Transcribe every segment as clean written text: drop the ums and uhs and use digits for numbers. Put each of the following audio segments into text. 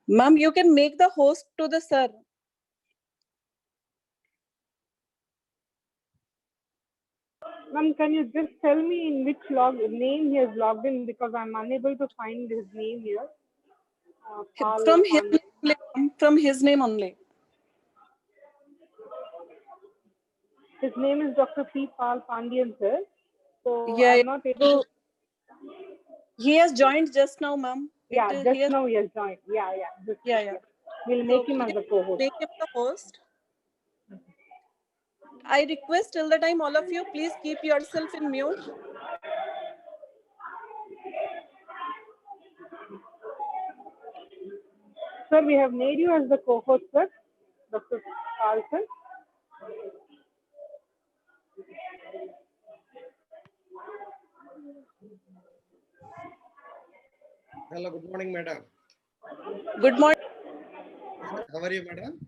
Ma'am, you can make the host to the sir. Ma'am, can you just tell me in which name he has logged in, because I'm unable to find his name here. From his name only, ma'am. From his name only. His name is Dr.P. PalPandian, sir. So Yeah, I'm not able to. He has joined just now, ma'am. Yeah, just now he has joined. Yeah. Yeah. We'll make him as a co-host. Make him the host. I request till the time all of you, please keep yourself in mute. Sir, we have made you as the co-host, sir, Dr. Carlson. Hello, good morning, madam. Good morning. How are you, madam?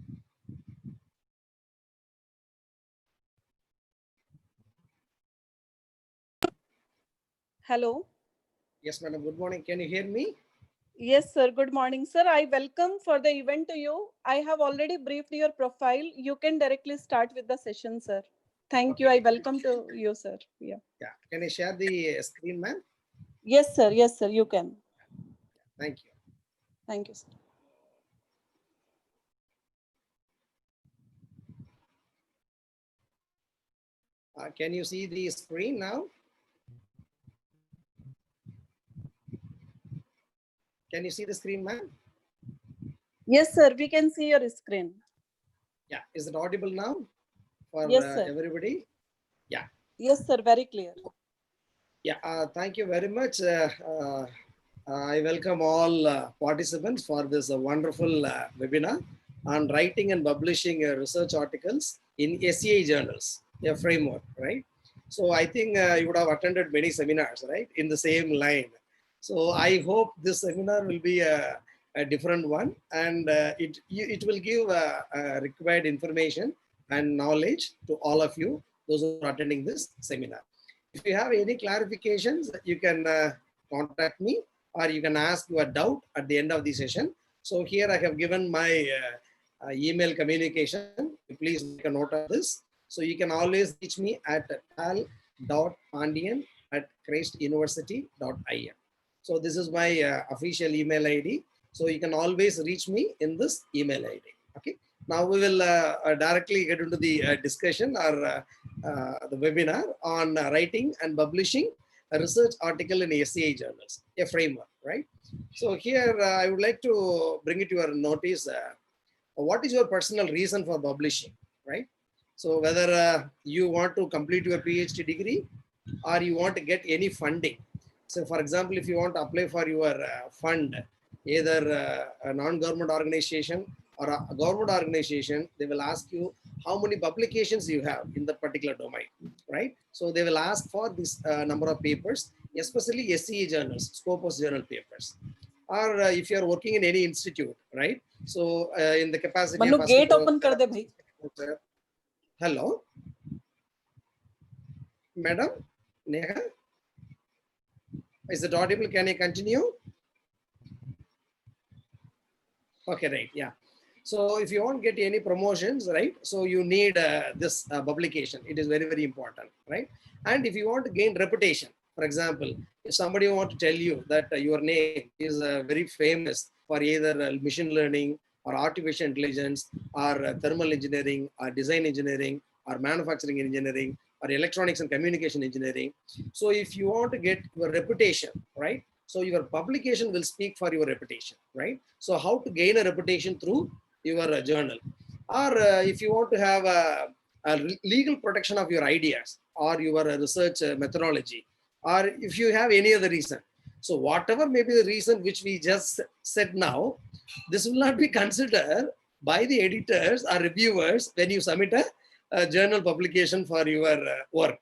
Hello. Yes, madam. Good morning. Can you hear me? Yes, sir. Good morning, sir. I welcome for the event to you. I have already briefed your profile. You can directly start with the session, sir. Thank you. I welcome to you, sir. Yeah. Can I share the screen, ma'am? Yes, sir. Yes, sir. You can. Thank you. Thank you, sir. Can you see the screen now? Can you see the screen, ma'am? Yes, sir. We can see your screen. Yeah. Is it audible now for yes, sir. everybody? Yeah. Yes, sir. Very clear. Yeah. Thank you very much. I welcome all participants for this wonderful webinar on writing and publishing research articles in SCI journals, a framework, right? So I think you would have attended many seminars, right, in the same line. So I hope this seminar will be a different one, and it will give required information and knowledge to all of you, those who are attending this seminar. If you have any clarifications, you can contact me, or you can ask your doubt at the end of the session. So here I have given my email communication. Please make a note of this. So you can always reach me at pal.pandian@christuniversity.in. So this is my official email ID. So you can always reach me in this email ID. Okay. Now we will directly get into the discussion or the webinar on writing and publishing a research article in SCI journals, a framework, right? So here I would like to bring it to your notice. What is your personal reason for publishing, right? So whether you want to complete your PhD degree or you want to get any funding. So for example, if you want to apply for your fund, either a non-government organization or a government organization, they will ask you how many publications you have in the particular domain, right? So they will ask for this number of papers, especially SCI journals, Scopus journal papers. Or if you are working in any institute, right? So in the capacity Manu, of gate open kar de bhai. Hello, madam Neha, is it audible? Can I continue? Okay, right. Yeah. So if you want to get any promotions, right? So you need this publication. It is very, very important, right? And if you want to gain reputation, for example, if somebody want to tell you that your name is very famous for either machine learning or artificial intelligence or thermal engineering or design engineering or manufacturing engineering or electronics and communication engineering. So if you want to get your reputation, right? So your publication will speak for your reputation, right? So how to gain a reputation through your journal, or if you want to have a legal protection of your ideas or your research methodology, or if you have any other reason. So whatever may be the reason which we just said now, this will not be considered by the editors or reviewers when you submit a journal publication for your work.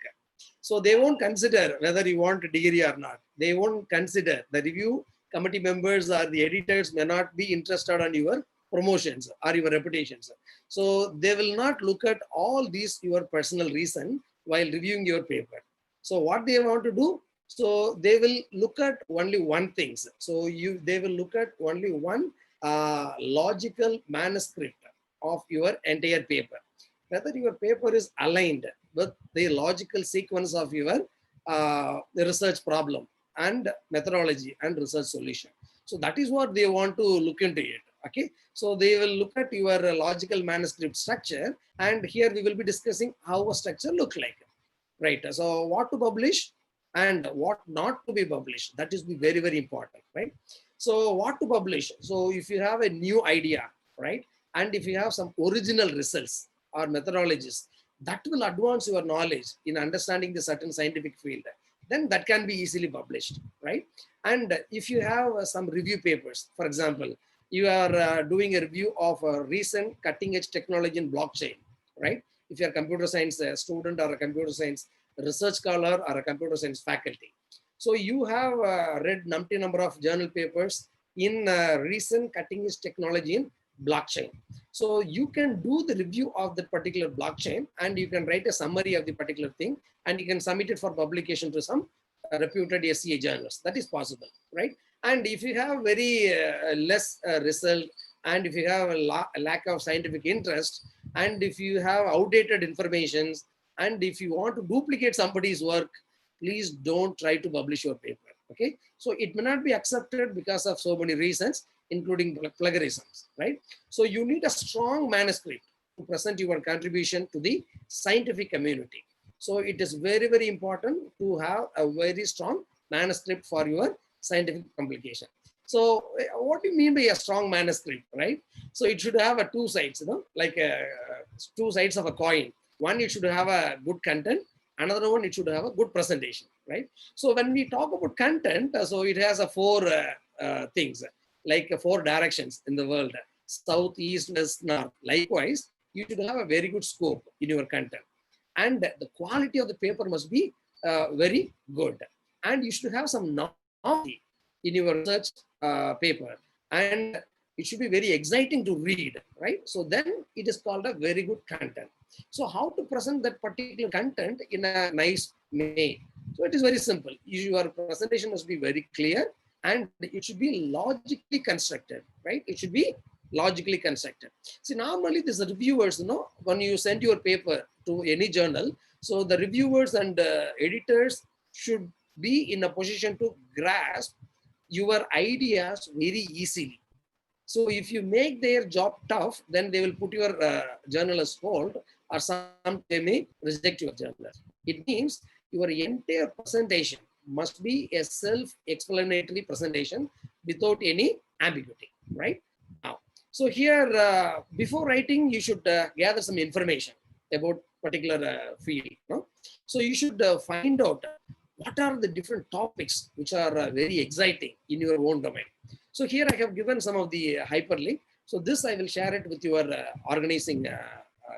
So they won't consider whether you want a degree or not. They won't consider. The review committee members or the editors may not be interested on your promotions or your reputations. So they will not look at all these your personal reason while reviewing your paper. So what they want to do? So they will look at only one thing. So they will look at only one logical manuscript of your entire paper. Whether your paper is aligned with the logical sequence of your the research problem and methodology and research solution. So that is what they want to look into it. Okay, so they will look at your logical manuscript structure, and here we will be discussing how a structure look like. Right. So what to publish and what not to be published, that is very, very important, right? So what to publish? So if you have a new idea, right, and if you have some original results or methodologies, that will advance your knowledge in understanding the certain scientific field, then that can be easily published, right? And if you have some review papers, for example, you are doing a review of a recent cutting edge technology in blockchain, right? If you're a computer science student or a computer science research scholar or a computer science faculty. So you have read numpty number of journal papers in recent cutting edge technology in blockchain. So you can do the review of that particular blockchain, and you can write a summary of the particular thing, and you can submit it for publication to some reputed SCI journals. That is possible, right? And if you have very less result, and if you have a lack of scientific interest, and if you have outdated information, and if you want to duplicate somebody's work, please don't try to publish your paper. Okay, so it may not be accepted because of so many reasons, including plagiarisms, right? So you need a strong manuscript to present your contribution to the scientific community. So it is very, very important to have a very strong manuscript for your scientific publication. So what do you mean by a strong manuscript, right? So it should have two sides, like two sides of a coin. One, it should have a good content. Another one, it should have a good presentation, right? So when we talk about content, so it has a four things, like four directions in the world: south, east, west, north. Likewise, you should have a very good scope in your content, and the quality of the paper must be very good, and you should have some knowledge in your research paper, and it should be very exciting to read, right? So then it is called a very good content. So how to present that particular content in a nice way? So it is very simple. Your presentation must be very clear, and it should be logically constructed, right? It should be logically constructed. See, normally these reviewers, when you send your paper to any journal, so the reviewers and editors should be in a position to grasp your ideas very easily. So if you make their job tough, then they will put your journal as hold, or some they may reject your journal. It means your entire presentation must be a self-explanatory presentation without any ambiguity, right? Now, so here, before writing, you should gather some information about particular field. So you should find out what are the different topics which are very exciting in your own domain. So here I have given some of the hyperlink. So this I will share it with your organizing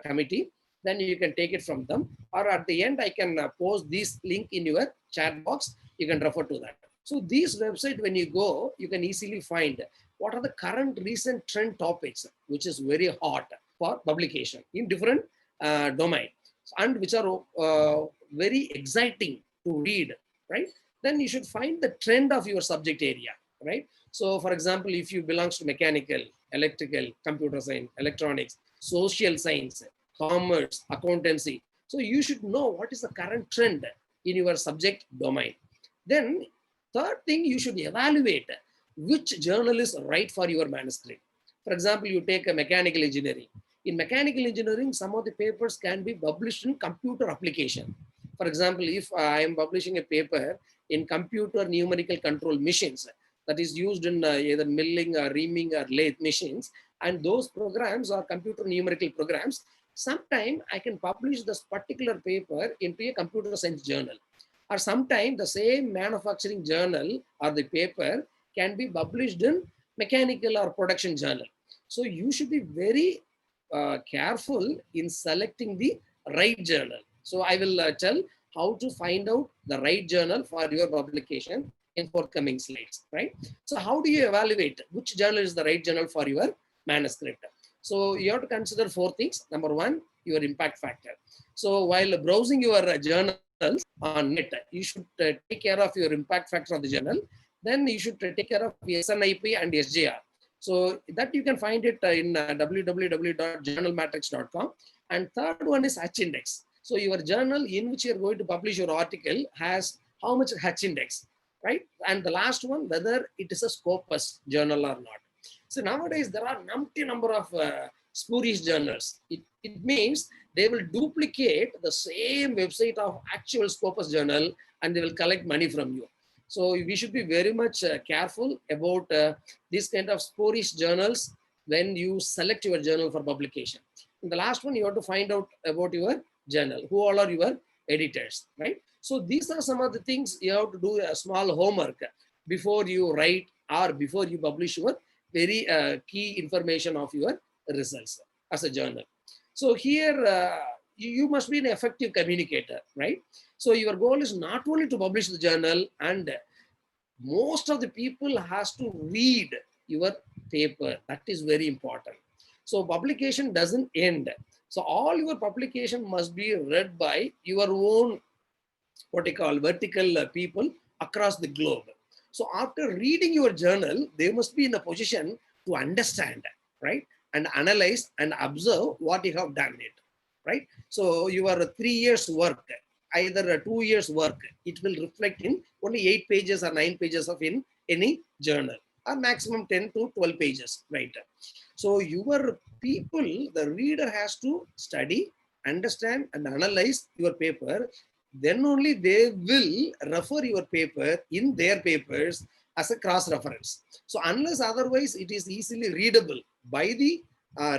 committee. Then you can take it from them, or at the end I can post this link in your chat box. You can refer to that. So this website, when you go, you can easily find what are the current recent trend topics which is very hot for publication in different domains, and which are very exciting to read, right? Then you should find the trend of your subject area, right? So for example, if you belongs to mechanical, electrical, computer science, electronics, social science, commerce, accountancy, so you should know what is the current trend in your subject domain. Then third thing, you should evaluate which journal is right for your manuscript. For example, you take a mechanical engineering. In mechanical engineering, some of the papers can be published in computer application. For example, if I am publishing a paper in computer numerical control machines that is used in either milling or reaming or lathe machines, and those programs are computer numerical programs, sometime I can publish this particular paper into a computer science journal. Or sometime the same manufacturing journal or the paper can be published in mechanical or production journal. So you should be very careful in selecting the right journal. So I will tell how to find out the right journal for your publication in forthcoming slides, right? So how do you evaluate which journal is the right journal for your manuscript? So you have to consider four things. Number one, your impact factor. So while browsing your journals on net, you should take care of your impact factor of the journal. Then you should take care of SNIP and SJR. So that you can find it in www.journalmatrix.com. And third one is H index. So your journal in which you're going to publish your article has how much H index, right? And the last one, whether it is a Scopus journal or not. So nowadays there are number of spurious journals. It means they will duplicate the same website of actual Scopus journal and they will collect money from you. So we should be very much careful about these kind of spurious journals when you select your journal for publication. And the last one, you have to find out about your journal, who all are your editors, right? So these are some of the things you have to do a small homework before you write or before you publish your very key information of your results as a journal. So here you must be an effective communicator, right? So your goal is not only to publish the journal, and most of the people has to read your paper. That is very important. So publication doesn't end. So all your publication must be read by your own, what you call, vertical people across the globe. So after reading your journal, they must be in a position to understand, right? And analyze and observe what you have done it, right? So your 3 years work, either a 2 years work, it will reflect in only 8 pages or 9 pages of in any journal, or maximum 10 to 12 pages, right? So your people, the reader has to study, understand and analyze your paper. Then only they will refer your paper in their papers as a cross reference. So unless otherwise it is easily readable by the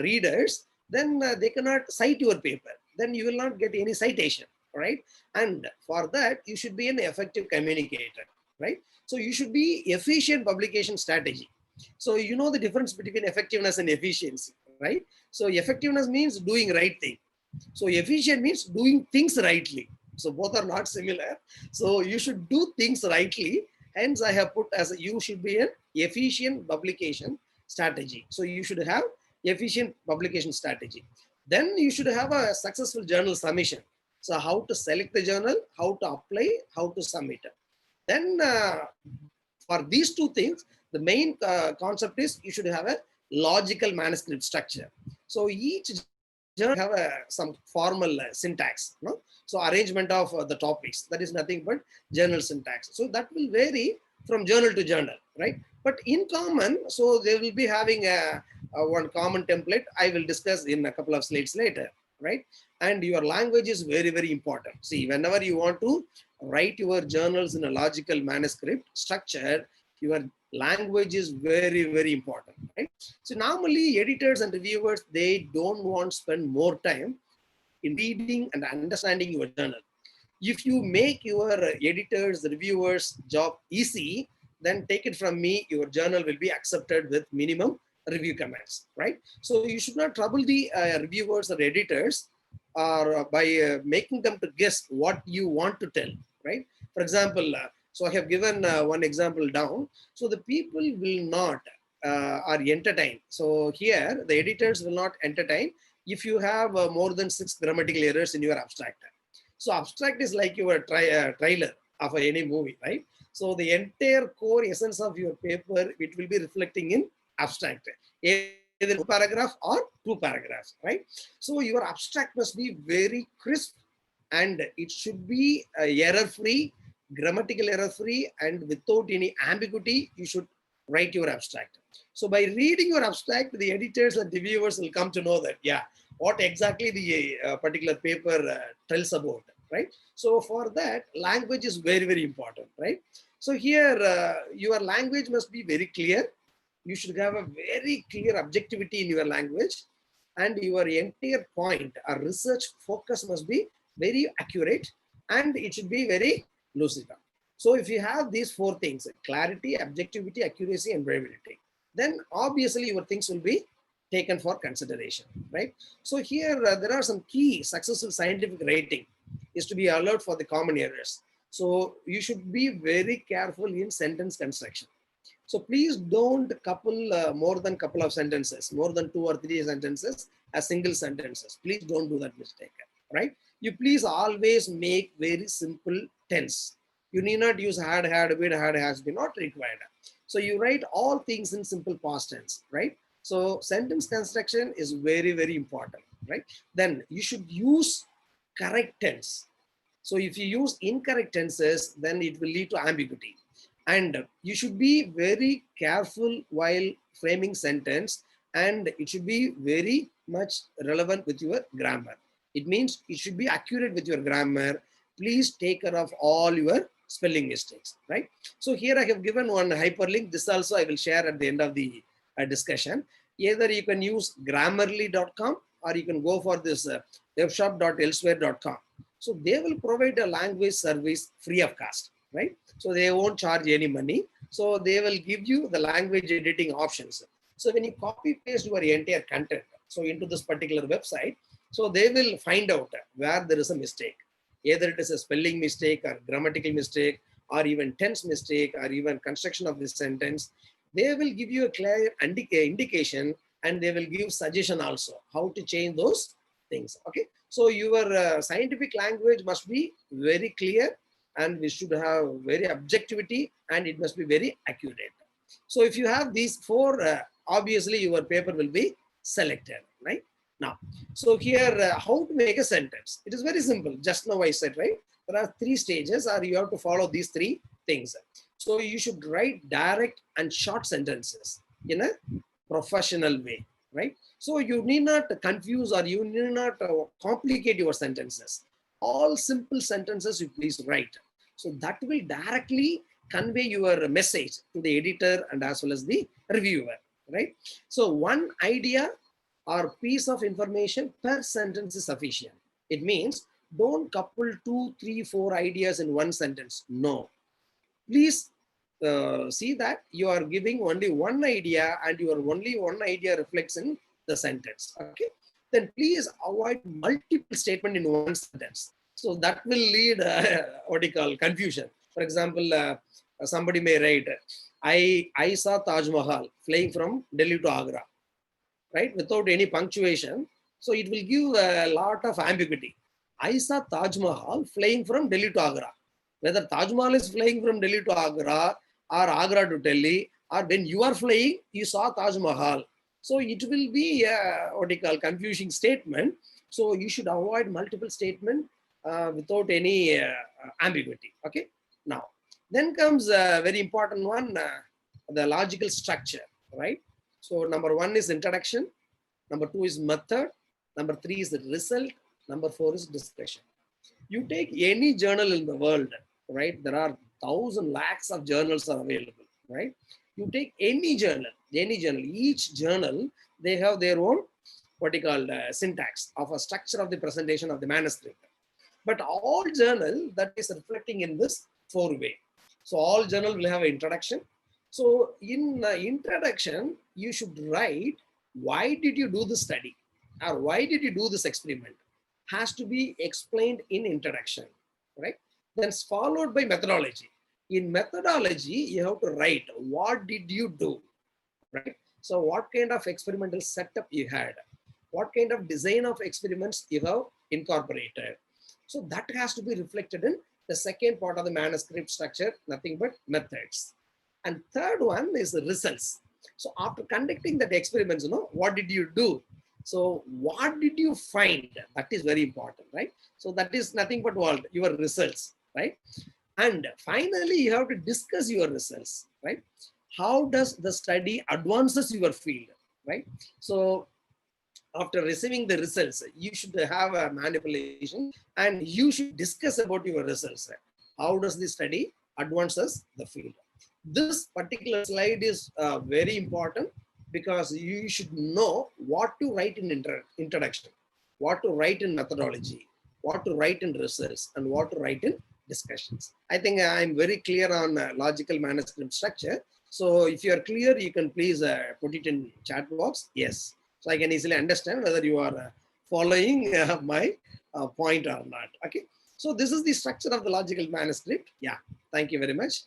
readers, then they cannot cite your paper. Then you will not get any citation, right? And for that, you should be an effective communicator, right? So you should be efficient publication strategy. So you know the difference between effectiveness and efficiency, right? So effectiveness means doing right thing. So efficient means doing things rightly. So both are not similar. So you should do things rightly. Hence I have put as you should be an efficient publication strategy. So you should have efficient publication strategy. Then you should have a successful journal submission. So how to select the journal, how to apply, how to submit. Then for these two things, the main concept is you should have a logical manuscript structure. So each journal have some formal syntax, no? So arrangement of the topics, that is nothing but journal syntax. So that will vary from journal to journal, right? But in common, so they will be having a one common template. I will discuss in a couple of slides later, right? And your language is very, very important. See, whenever you want to write your journals in a logical manuscript structure, your language is very, very important, right? So normally editors and reviewers, they don't want to spend more time in reading and understanding your journal. If you make your editors, reviewers job easy, then take it from me, your journal will be accepted with minimum review comments, right? So you should not trouble the reviewers or editors or by making them to guess what you want to tell, right? For example, so I have given one example down. So the people will not are entertained. So here the editors will not entertain if you have more than 6 grammatical errors in your abstract. So abstract is like your trailer of any movie, right? So the entire core essence of your paper, it will be reflecting in abstract, either 1 paragraph or 2 paragraphs, right? So your abstract must be very crisp and it should be error-free, grammatical error-free, and without any ambiguity, you should write your abstract. So by reading your abstract, the editors and reviewers will come to know that, yeah, what exactly the particular paper tells about, right? So for that, language is very, very important, right? So here, your language must be very clear. You should have a very clear objectivity in your language, and your entire point or research focus must be very accurate, and it should be very lucid. So if you have these 4 things, clarity, objectivity, accuracy, and brevity, then obviously your things will be taken for consideration, right? So here there are some key successful scientific writing is to be alert for the common errors. So you should be very careful in sentence construction. So please don't couple more than couple of sentences, more than 2 or 3 sentences as single sentences. Please don't do that mistake, right? You please always make very simple tense. You need not use had, been, had, has been, not required. So you write all things in simple past tense, right? So sentence construction is very, very important, right? Then you should use correct tense. So if you use incorrect tenses, then it will lead to ambiguity. And you should be very careful while framing sentence, and it should be very much relevant with your grammar. It means it should be accurate with your grammar. Please take care of all your spelling mistakes, right? So here I have given one hyperlink. This also I will share at the end of the discussion. Either you can use grammarly.com or you can go for this webshop.elsewhere.com. So they will provide a language service free of cost, right? So they won't charge any money. So they will give you the language editing options. So when you copy paste your entire content, so into this particular website, so they will find out where there is a mistake. Either it is a spelling mistake or grammatical mistake or even tense mistake or even construction of this sentence. They will give you a clear indication, and they will give suggestion also how to change those things. Okay. So your scientific language must be very clear, and we should have very objectivity, and it must be very accurate. So if you have these four, obviously your paper will be selected, right? Now, so here, how to make a sentence? It is very simple. Just now I said, right? There are three stages, or you have to follow these three things. So you should write direct and short sentences in a professional way, right? So you need not confuse or you need not complicate your sentences. All simple sentences you please write. So that will directly convey your message to the editor and as well as the reviewer, right? So one idea or piece of information per sentence is sufficient. It means don't couple 2, 3, 4 ideas in one sentence. No. Please see that you are giving only one idea, and your only one idea reflects in the sentence. Okay. Then please avoid multiple statements in one sentence. So that will lead what you call confusion. For example, somebody may write, I saw Taj Mahal flying from Delhi to Agra, right? Without any punctuation. So it will give a lot of ambiguity. I saw Taj Mahal flying from Delhi to Agra. Whether Taj Mahal is flying from Delhi to Agra or Agra to Delhi, or when you are flying, you saw Taj Mahal. So it will be what you call confusing statement. So you should avoid multiple statement without any ambiguity. Okay. Now, then comes a very important one, the logical structure, right? So number 1 is introduction. Number 2 is method. Number 3 is the result. Number 4 is discussion. You take any journal in the world, right? There are 1,000 lakhs of journals are available, right? You take any journal, each journal, they have their own, what you call syntax of a structure of the presentation of the manuscript. But all journal that is reflecting in this 4-way. So all journal will have an introduction. So in the introduction, you should write, why did you do the study? Or why did you do this experiment? Has to be explained in introduction, right? Then it's followed by methodology. In methodology, you have to write, what did you do, right? So what kind of experimental setup you had? What kind of design of experiments you have incorporated? So that has to be reflected in the second part of the manuscript structure, nothing but methods. And third one is the results. So after conducting that experiments, what did you do? So what did you find? That is very important, right? So that is nothing but what? Your results, right? And finally, you have to discuss your results, right? How does the study advances your field, right? So after receiving the results, you should have a manipulation and you should discuss about your results. How does the study advances the field? This particular slide is very important because you should know what to write in introduction, what to write in methodology, what to write in results, and what to write in discussions. I think I'm very clear on logical manuscript structure. So if you are clear, you can please put it in chat box. Yes. So I can easily understand whether you are following my point or not. Okay. So this is the structure of the logical manuscript. Yeah. Thank you very much.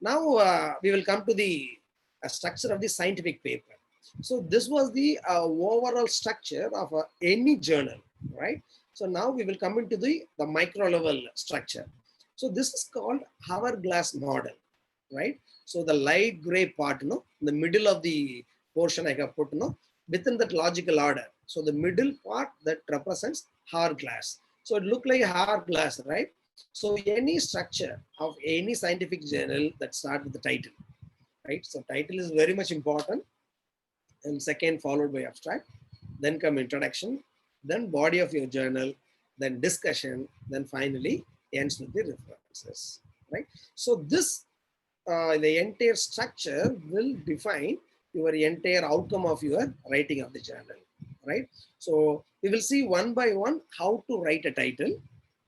Now we will come to the structure of the scientific paper. So this was the overall structure of any journal, right? So now we will come into the micro level structure. So this is called hourglass model, right? So the light gray part, in the middle of the portion I have put, within that logical order. So the middle part that represents hourglass. So it looked like a hourglass, right? So any structure of any scientific journal that starts with the title, right? So title is very much important. And second, followed by abstract, then come introduction, then body of your journal, then discussion, then finally ends with the references, right? So this, the entire structure will define your entire outcome of your writing of the journal, right? So we will see one by one how to write a title,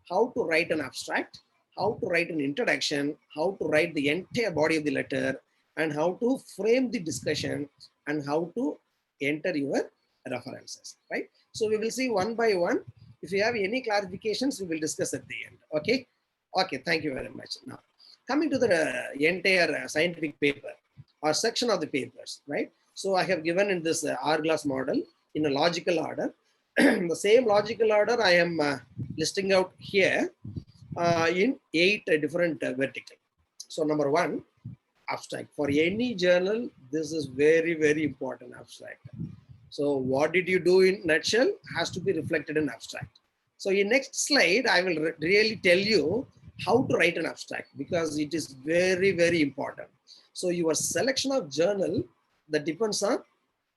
how to write an abstract, how to write an introduction, how to write the entire body of the letter, and how to frame the discussion, and how to enter your references, right? So we will see one by one. If you have any clarifications, we will discuss at the end. Okay. Okay. Thank you very much. Now, coming to the entire scientific paper or section of the papers, right? So I have given in this hourglass model in a logical order. The same logical order I am listing out here in 8 different verticals. So number 1, abstract. For any journal, this is very, very important, abstract. So what did you do in nutshell has to be reflected in abstract. So in next slide, I will really tell you how to write an abstract, because it is very, very important. So your selection of journal, that depends on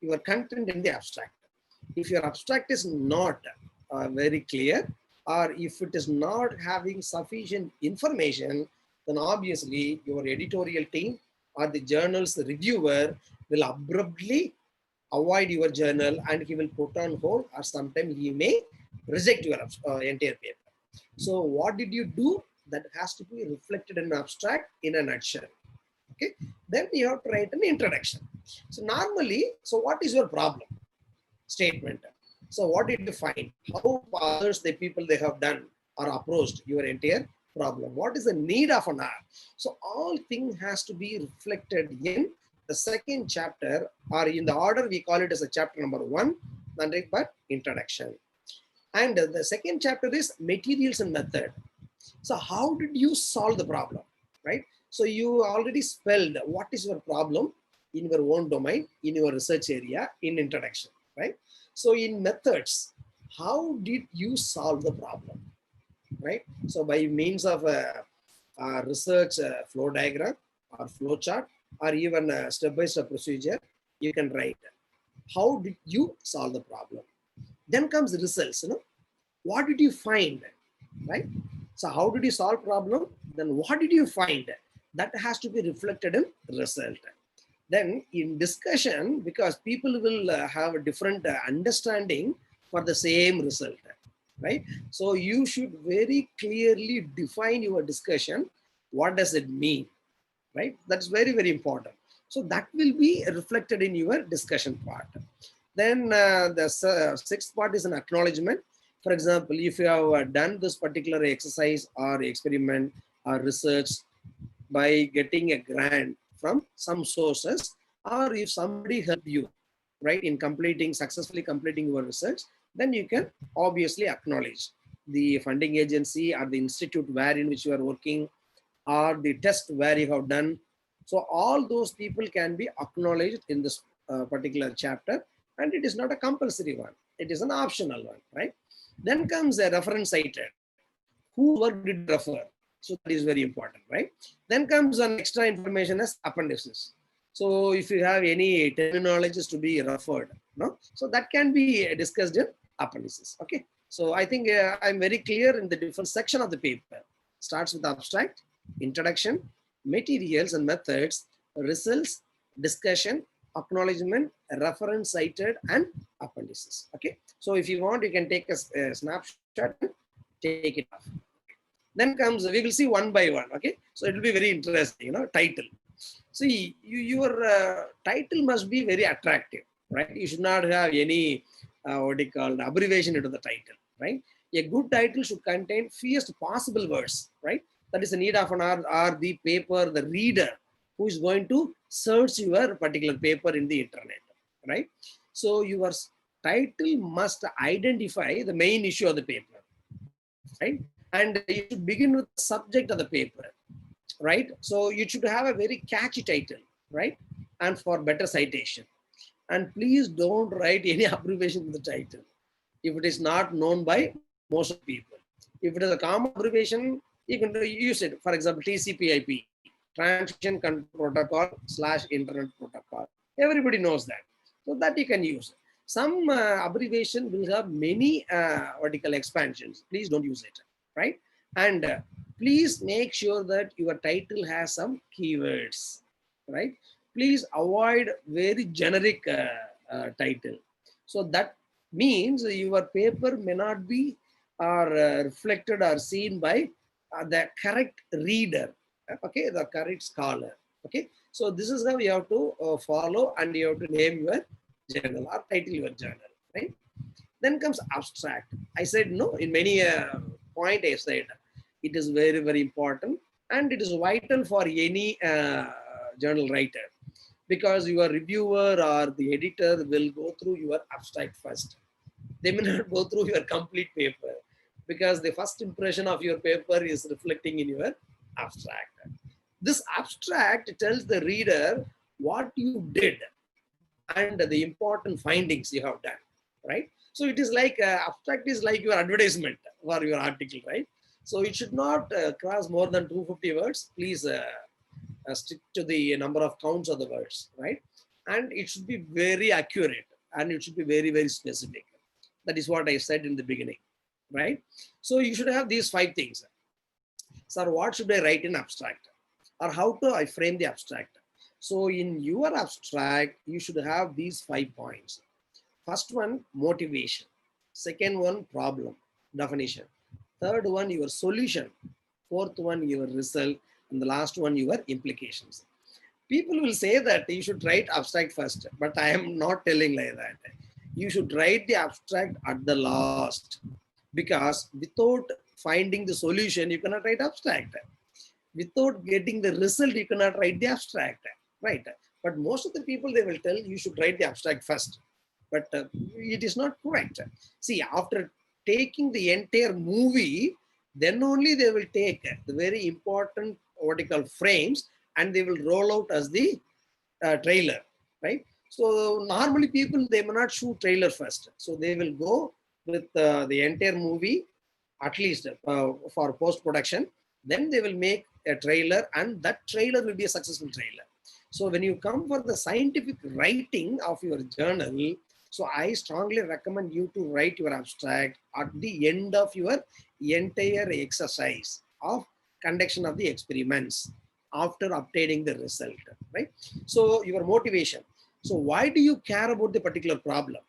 your content in the abstract. If your abstract is not very clear, or if it is not having sufficient information, then obviously your editorial team or the journal's reviewer will abruptly avoid your journal, and he will put on hold, or sometimes he may reject your entire paper. So what did you do? That has to be reflected in abstract in a nutshell. Okay. Then you have to write an introduction. So normally, so what is your problem statement? So what did you find? How others, the people they have done or approached your entire problem? What is the need of an art? So all things has to be reflected in the second chapter, or in the order we call it as a chapter number 1, nothing but introduction. And the second chapter is materials and method. So how did you solve the problem, right? So you already spelled what is your problem in your own domain, in your research area, in introduction, right? So in methods, how did you solve the problem, right? So by means of a research flow diagram or flow chart, or even a step-by-step procedure, you can write how did you solve the problem. Then comes the results, what did you find, right? So how did you solve problem? Then what did you find? That has to be reflected in result. Then in discussion, because people will have a different understanding for the same result, right? So you should very clearly define your discussion. What does it mean, right? That's very, very important. So that will be reflected in your discussion part. Then the sixth part is an acknowledgement. For example, if you have done this particular exercise or experiment or research by getting a grant from some sources, or if somebody helped you, right, in successfully completing your research, then you can obviously acknowledge the funding agency or the institute wherein which you are working, or the test where you have done. So all those people can be acknowledged in this particular chapter, and it is not a compulsory one. It is an optional one, right? Then comes a reference cited. Whose work did you refer? So that is very important, right? Then comes an extra information as appendices. So if you have any terminologies to be referred, so that can be discussed in appendices. Okay. So I think I'm very clear in the different section of the paper. Starts with abstract, introduction, materials and methods, results, discussion, acknowledgement, reference cited, and appendices. Okay. So if you want, you can take a snapshot and take it off. Then comes, we will see one by one. Okay. So it will be very interesting, title. See, your title must be very attractive, right? You should not have any, what you call, abbreviation into the title, right? A good title should contain fewest possible words, right? That is the need of an art, or the paper, the reader who is going to search your particular paper in the internet, right? So your title must identify the main issue of the paper, right? And you should begin with the subject of the paper. right? So you should have a very catchy title, right? And for better citation. And please don't write any abbreviation in the title if it is not known by most of the people. If it is a common abbreviation, you can use it. For example, TCP/IP, Transmission Control Protocol / Internet Protocol. Everybody knows that. So that you can use. Some abbreviation will have many vertical expansions. Please don't use it, right? And please make sure that your title has some keywords, right? Please avoid very generic title. So that means your paper may not be reflected or seen by the correct reader, okay, the correct scholar, okay. So this is how you have to follow, and you have to name your journal or title your journal, right? Then comes abstract. I said no, in many point I said it is very, very important, and it is vital for any journal writer, because your reviewer or the editor will go through your abstract first. They may not go through your complete paper, because the first impression of your paper is reflecting in your abstract. This abstract tells the reader what you did and the important findings you have done, right? So it is like abstract is like your advertisement for your article, right? So it should not cross more than 250 words. Please stick to the number of counts of the words, right? And it should be very accurate, and it should be very, very specific. That is what I said in the beginning, right? So you should have these 5 things. Sir, what should I write in abstract? Or how to I frame the abstract? So in your abstract, you should have these 5 points. First one, motivation. Second one, problem, definition. Third one, your solution. Fourth one, your result. And the last one, your implications. People will say that you should write abstract first, but I am not telling like that. You should write the abstract at the last, because without finding the solution, you cannot write abstract. Without getting the result, you cannot write the abstract, right? But most of the people, they will tell you should write the abstract first, but it is not correct. See, after taking the entire movie, then only they will take the very important vertical frames, and they will roll out as the trailer, right? So normally people, they may not shoot trailer first. So they will go with the entire movie, at least for post-production. Then they will make a trailer, and that trailer will be a successful trailer. So when you come for the scientific writing of your journal, so I strongly recommend you to write your abstract at the end of your entire exercise of conduction of the experiments after obtaining the result, right? So your motivation. So why do you care about the particular problem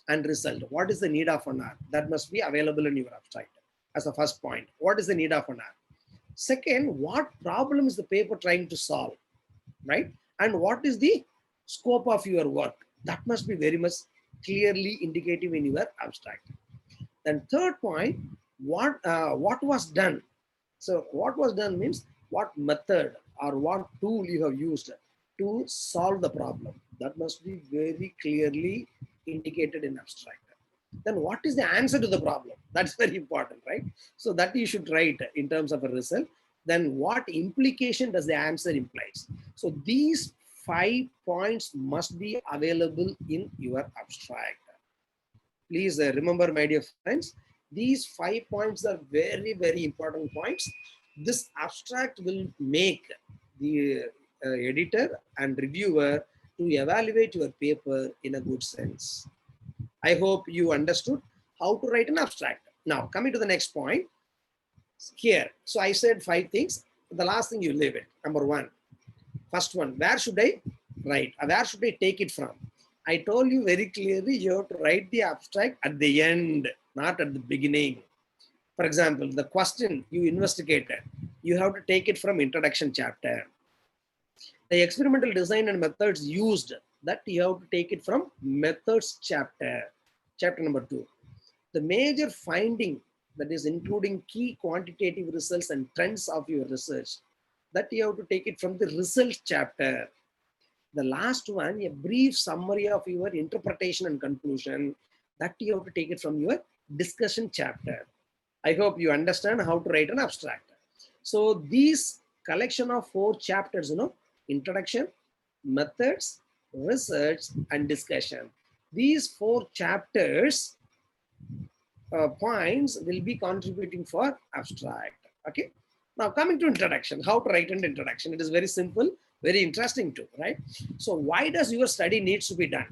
and result? What is the need of an hour? That must be available in your abstract as the first point. What is the need of an hour? Second, what problem is the paper trying to solve, right? And what is the scope of your work? That must be very much clearly indicative in your abstract. Then third point, what was done? So what was done means what method or what tool you have used to solve the problem. That must be very clearly indicated in abstract. Then what is the answer to the problem? That's very important, right? So that you should write in terms of a result. Then what implication does the answer implies? So these 5 points must be available in your abstract. Please remember, my dear friends, these 5 points are very, very important points. This abstract will make the editor and reviewer to evaluate your paper in a good sense. I hope you understood how to write an abstract. Now, coming to the next point here. So I said 5 things. The last thing you leave it. Number 1. First one, where should I write? Where should I take it from? I told you very clearly, you have to write the abstract at the end, not at the beginning. For example, the question you investigated, you have to take it from introduction chapter. The experimental design and methods used, that you have to take it from methods chapter, chapter number 2. The major finding, that is including key quantitative results and trends of your research, that you have to take it from the results chapter. The last one, a brief summary of your interpretation and conclusion, that you have to take it from your discussion chapter. I hope you understand how to write an abstract. So these collection of 4 chapters, introduction, methods, research, and discussion. These 4 chapters points will be contributing for abstract. Okay. Now coming to introduction, how to write an introduction. It is very simple, very interesting too, right? So why does your study needs to be done?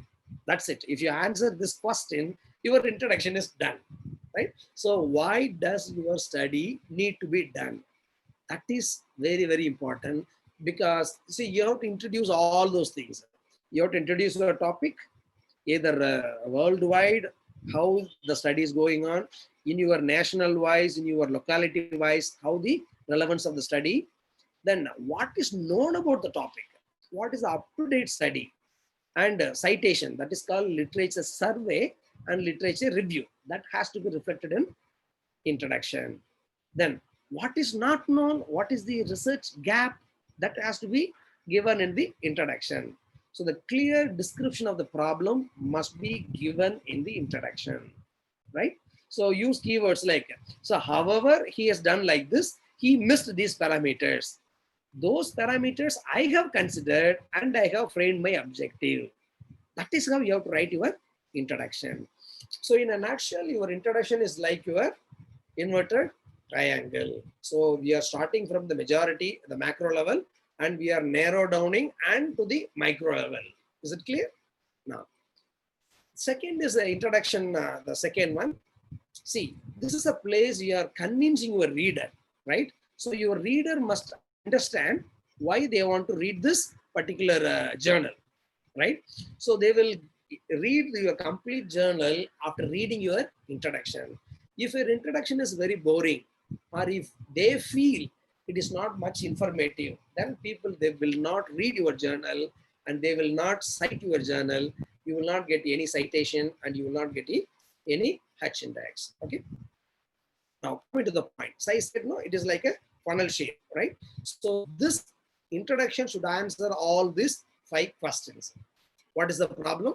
That's it. If you answer this question, your introduction is done, right? So why does your study need to be done? That is very, very important, because see, you have to introduce all those things. You have to introduce your topic, either worldwide, how the study is going on, in your national wise, in your locality wise, how the relevance of the study, then what is known about the topic, what is the up-to-date study, and citation, that is called literature survey and literature review, that has to be reflected in introduction. Then what is not known, what is the research gap, that has to be given in the introduction. So the clear description of the problem must be given in the introduction, right? So use keywords like, so however he has done like this, he missed these parameters. Those parameters I have considered and I have framed my objective. That is how you have to write your introduction. So in a nutshell, your introduction is like your inverted triangle. So we are starting from the majority, the macro level, and we are narrow downing and to the micro level. Is it clear? Now, second is the introduction, the second one. See, this is a place you are convincing your reader, right? So your reader must understand why they want to read this particular journal, right? So they will read your complete journal after reading your introduction. If your introduction is very boring, or if they feel it is not much informative, then people, they will not read your journal and they will not cite your journal. You will not get any citation and you will not get any H index. Okay. Now coming to the point. So I said, no, it is like a funnel shape, right? So this introduction should answer all these 5 questions. What is the problem?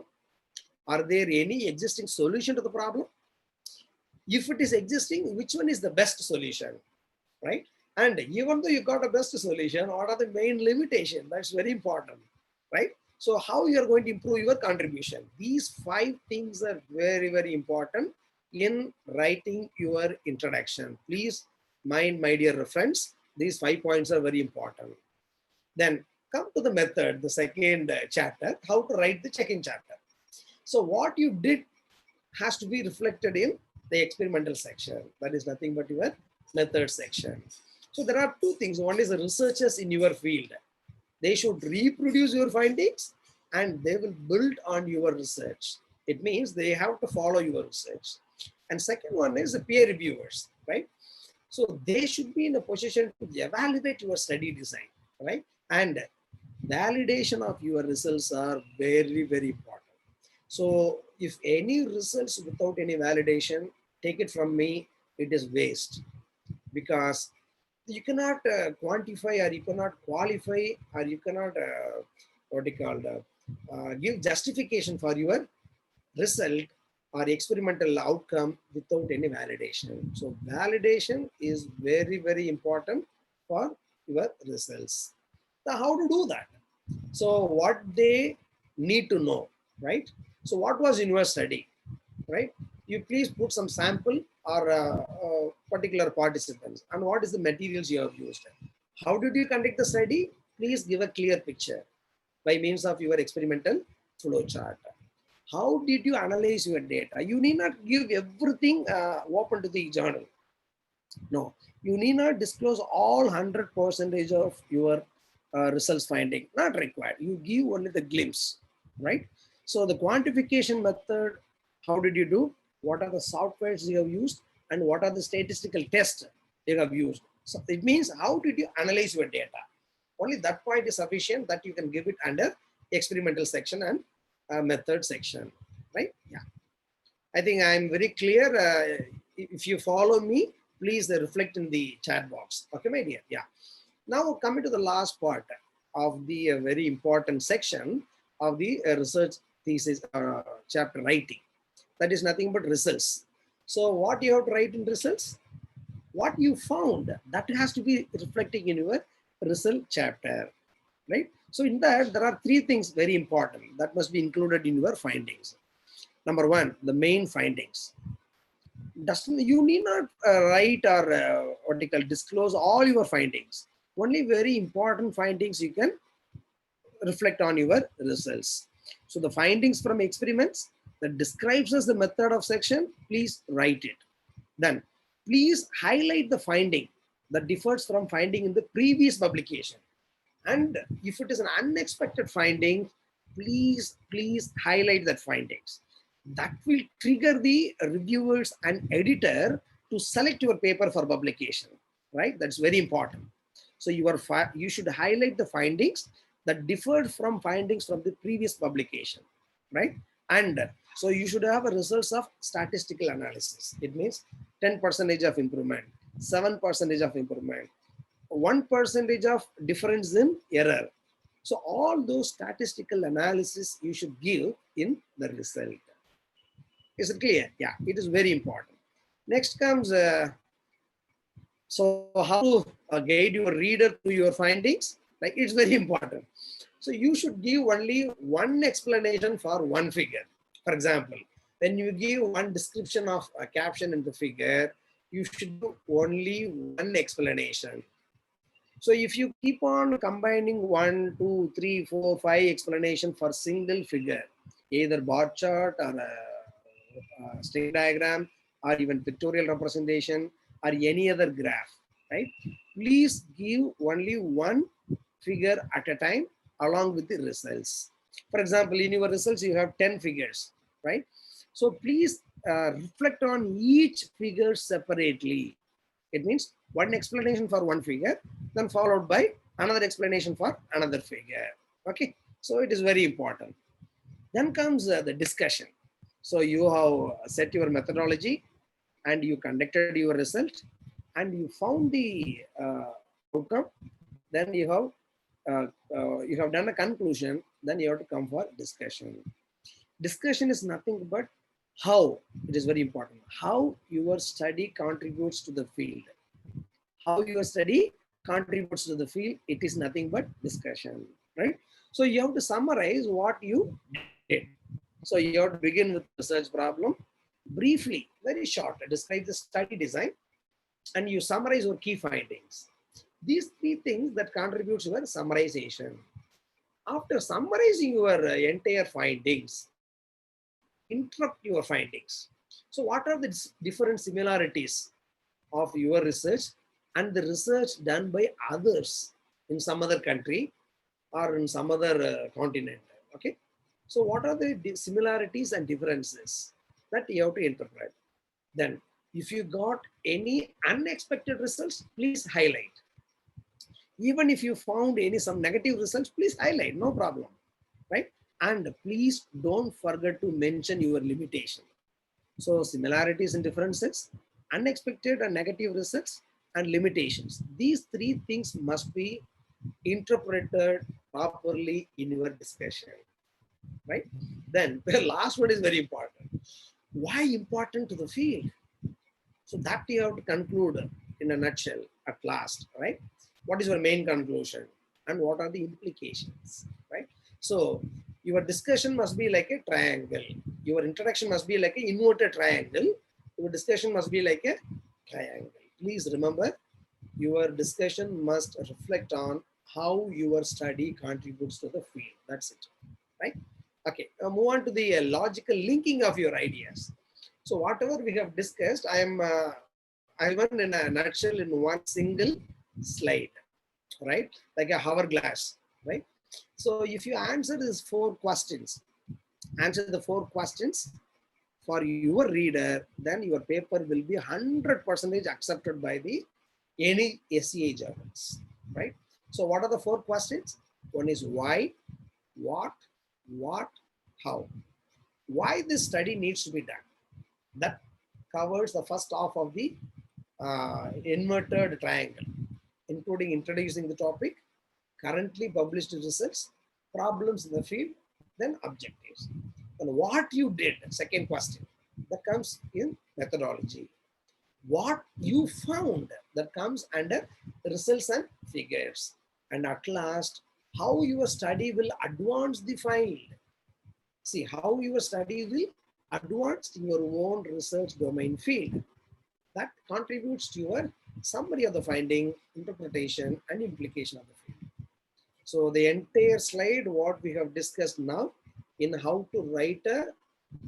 Are there any existing solution to the problem? If it is existing, which one is the best solution, right? And even though you got a best solution, what are the main limitations? That's very important, right? So how you are going to improve your contribution? These 5 things are very, very important in writing your introduction. Please mind, my dear friends, these 5 points are very important. Then come to the method, the second chapter, how to write the check-in chapter. So what you did has to be reflected in the experimental section. That is nothing but your method section. So there are 2 things. One is the researchers in your field. They should reproduce your findings and they will build on your research. It means they have to follow your research. And second one is the peer reviewers, right? So they should be in a position to evaluate your study design, right? And validation of your results are very, very important. So if any results without any validation, take it from me, it is waste, because you cannot quantify, or you cannot qualify, or you cannot give justification for your result or experimental outcome without any validation. So validation is very, very important for your results. Now how to do that? So what they need to know, right? So what was in your study, right? You please put some sample or particular participants, and what is the materials you have used. How did you conduct the study? Please give a clear picture by means of your experimental flow chart. How did you analyze your data? You need not give everything open to the journal. No, you need not disclose all 100% of your results finding, not required. You give only the glimpse, right? So the quantification method, how did you do? What are the softwares you have used and what are the statistical tests you have used? So it means how did you analyze your data? Only that point is sufficient that you can give it under experimental section and method section, right? Yeah. I think I'm very clear. If you follow me, please reflect in the chat box. Okay, my dear. Yeah. Now coming to the last part of the very important section of the research thesis chapter writing. That is nothing but results. So what you have to write in results? What you found, that has to be reflecting in your result chapter, right? So in that, there are three things very important that must be included in your findings. Number one, the main findings. You need not write or what you call disclose all your findings. Only very important findings you can reflect on your results. So the findings from experiments that describes us the method of section, please write it. Then please highlight the finding that differs from finding in the previous publication. And if it is an unexpected finding, please highlight that findings. That will trigger the reviewers and editor to select your paper for publication, right? That's very important. So you should highlight the findings that differed from findings from the previous publication, right? And so you should have a results of statistical analysis. It means 10% of improvement, 7% of improvement, 1% of difference in error. So all those statistical analysis you should give in the result. Is it clear? Yeah, it is very important. Next comes, so how to guide your reader to your findings? Like, it's very important. So you should give only one explanation for one figure. For example, when you give one description of a caption in the figure, you should do only one explanation. So if you keep on combining 1, 2, 3, 4, 5 explanation for single figure, either bar chart or a string diagram or even pictorial representation or any other graph, right? Please give only one figure at a time along with the results. For example, in your results, you have 10 figures, right? So please reflect on each figure separately. It means one explanation for one figure, then followed by another explanation for another figure. Okay, so it is very important. Then comes the discussion. So you have set your methodology and you conducted your result and you found the outcome. Then you have done a conclusion. Then you have to come for discussion. Discussion is nothing but how, it is very important, how your study contributes to the field. How your study contributes to the field, it is nothing but discussion, right? So you have to summarize what you did. So you have to begin with research problem, briefly, very short, describe the study design, and you summarize your key findings. These three things that contribute to your summarization. After summarizing your entire findings, interrupt your findings. So what are the different similarities of your research and the research done by others in some other country or in some other continent? Okay. So what are the similarities and differences that you have to interpret? Then if you got any unexpected results, please highlight. Even if you found some negative results, please highlight, no problem, right? And please don't forget to mention your limitation. So similarities and differences, unexpected and negative results, and limitations. These three things must be interpreted properly in your discussion, right? Then the last one is very important. Why important to the field? So that you have to conclude in a nutshell at last, right? What is your main conclusion and what are the implications, right? So your discussion must be like a triangle. Your introduction must be like an inverted triangle. Your discussion must be like a triangle. Please remember, your discussion must reflect on how your study contributes to the field. That's it, right? Okay, now move on to the logical linking of your ideas. So whatever we have discussed, I went in a nutshell in one single slide, right? Like a hourglass, right? So if you answer these 4 questions, answer the 4 questions for your reader, then your paper will be 100% accepted by any SCI journals, right? So what are the 4 questions? One is why, what, how. Why this study needs to be done. That covers the first half of the inverted triangle, including introducing the topic, currently published results, problems in the field, then objectives. And what you did, second question, that comes in methodology. What you found, that comes under results and figures. And at last, how your study will advance the field. See how your study will advance in your own research domain field. That contributes to your summary of the finding, interpretation, and implication of the field. So the entire slide, what we have discussed now in how to write a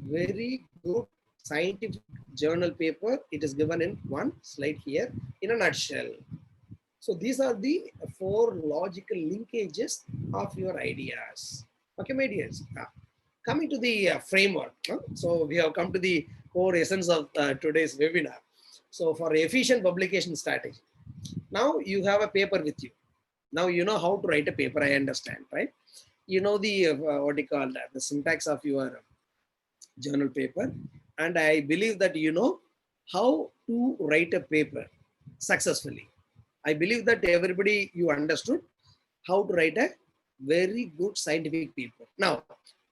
very good scientific journal paper, it is given in one slide here in a nutshell. So these are the 4 logical linkages of your ideas. Okay, my dears. Coming to the framework. So we have come to the core essence of today's webinar. So for efficient publication strategy. Now you have a paper with you. Now you know how to write a paper, I understand, right? You know the, what you call that, the syntax of your journal paper. And I believe that you know how to write a paper successfully. I believe that everybody, you understood how to write a very good scientific paper. Now,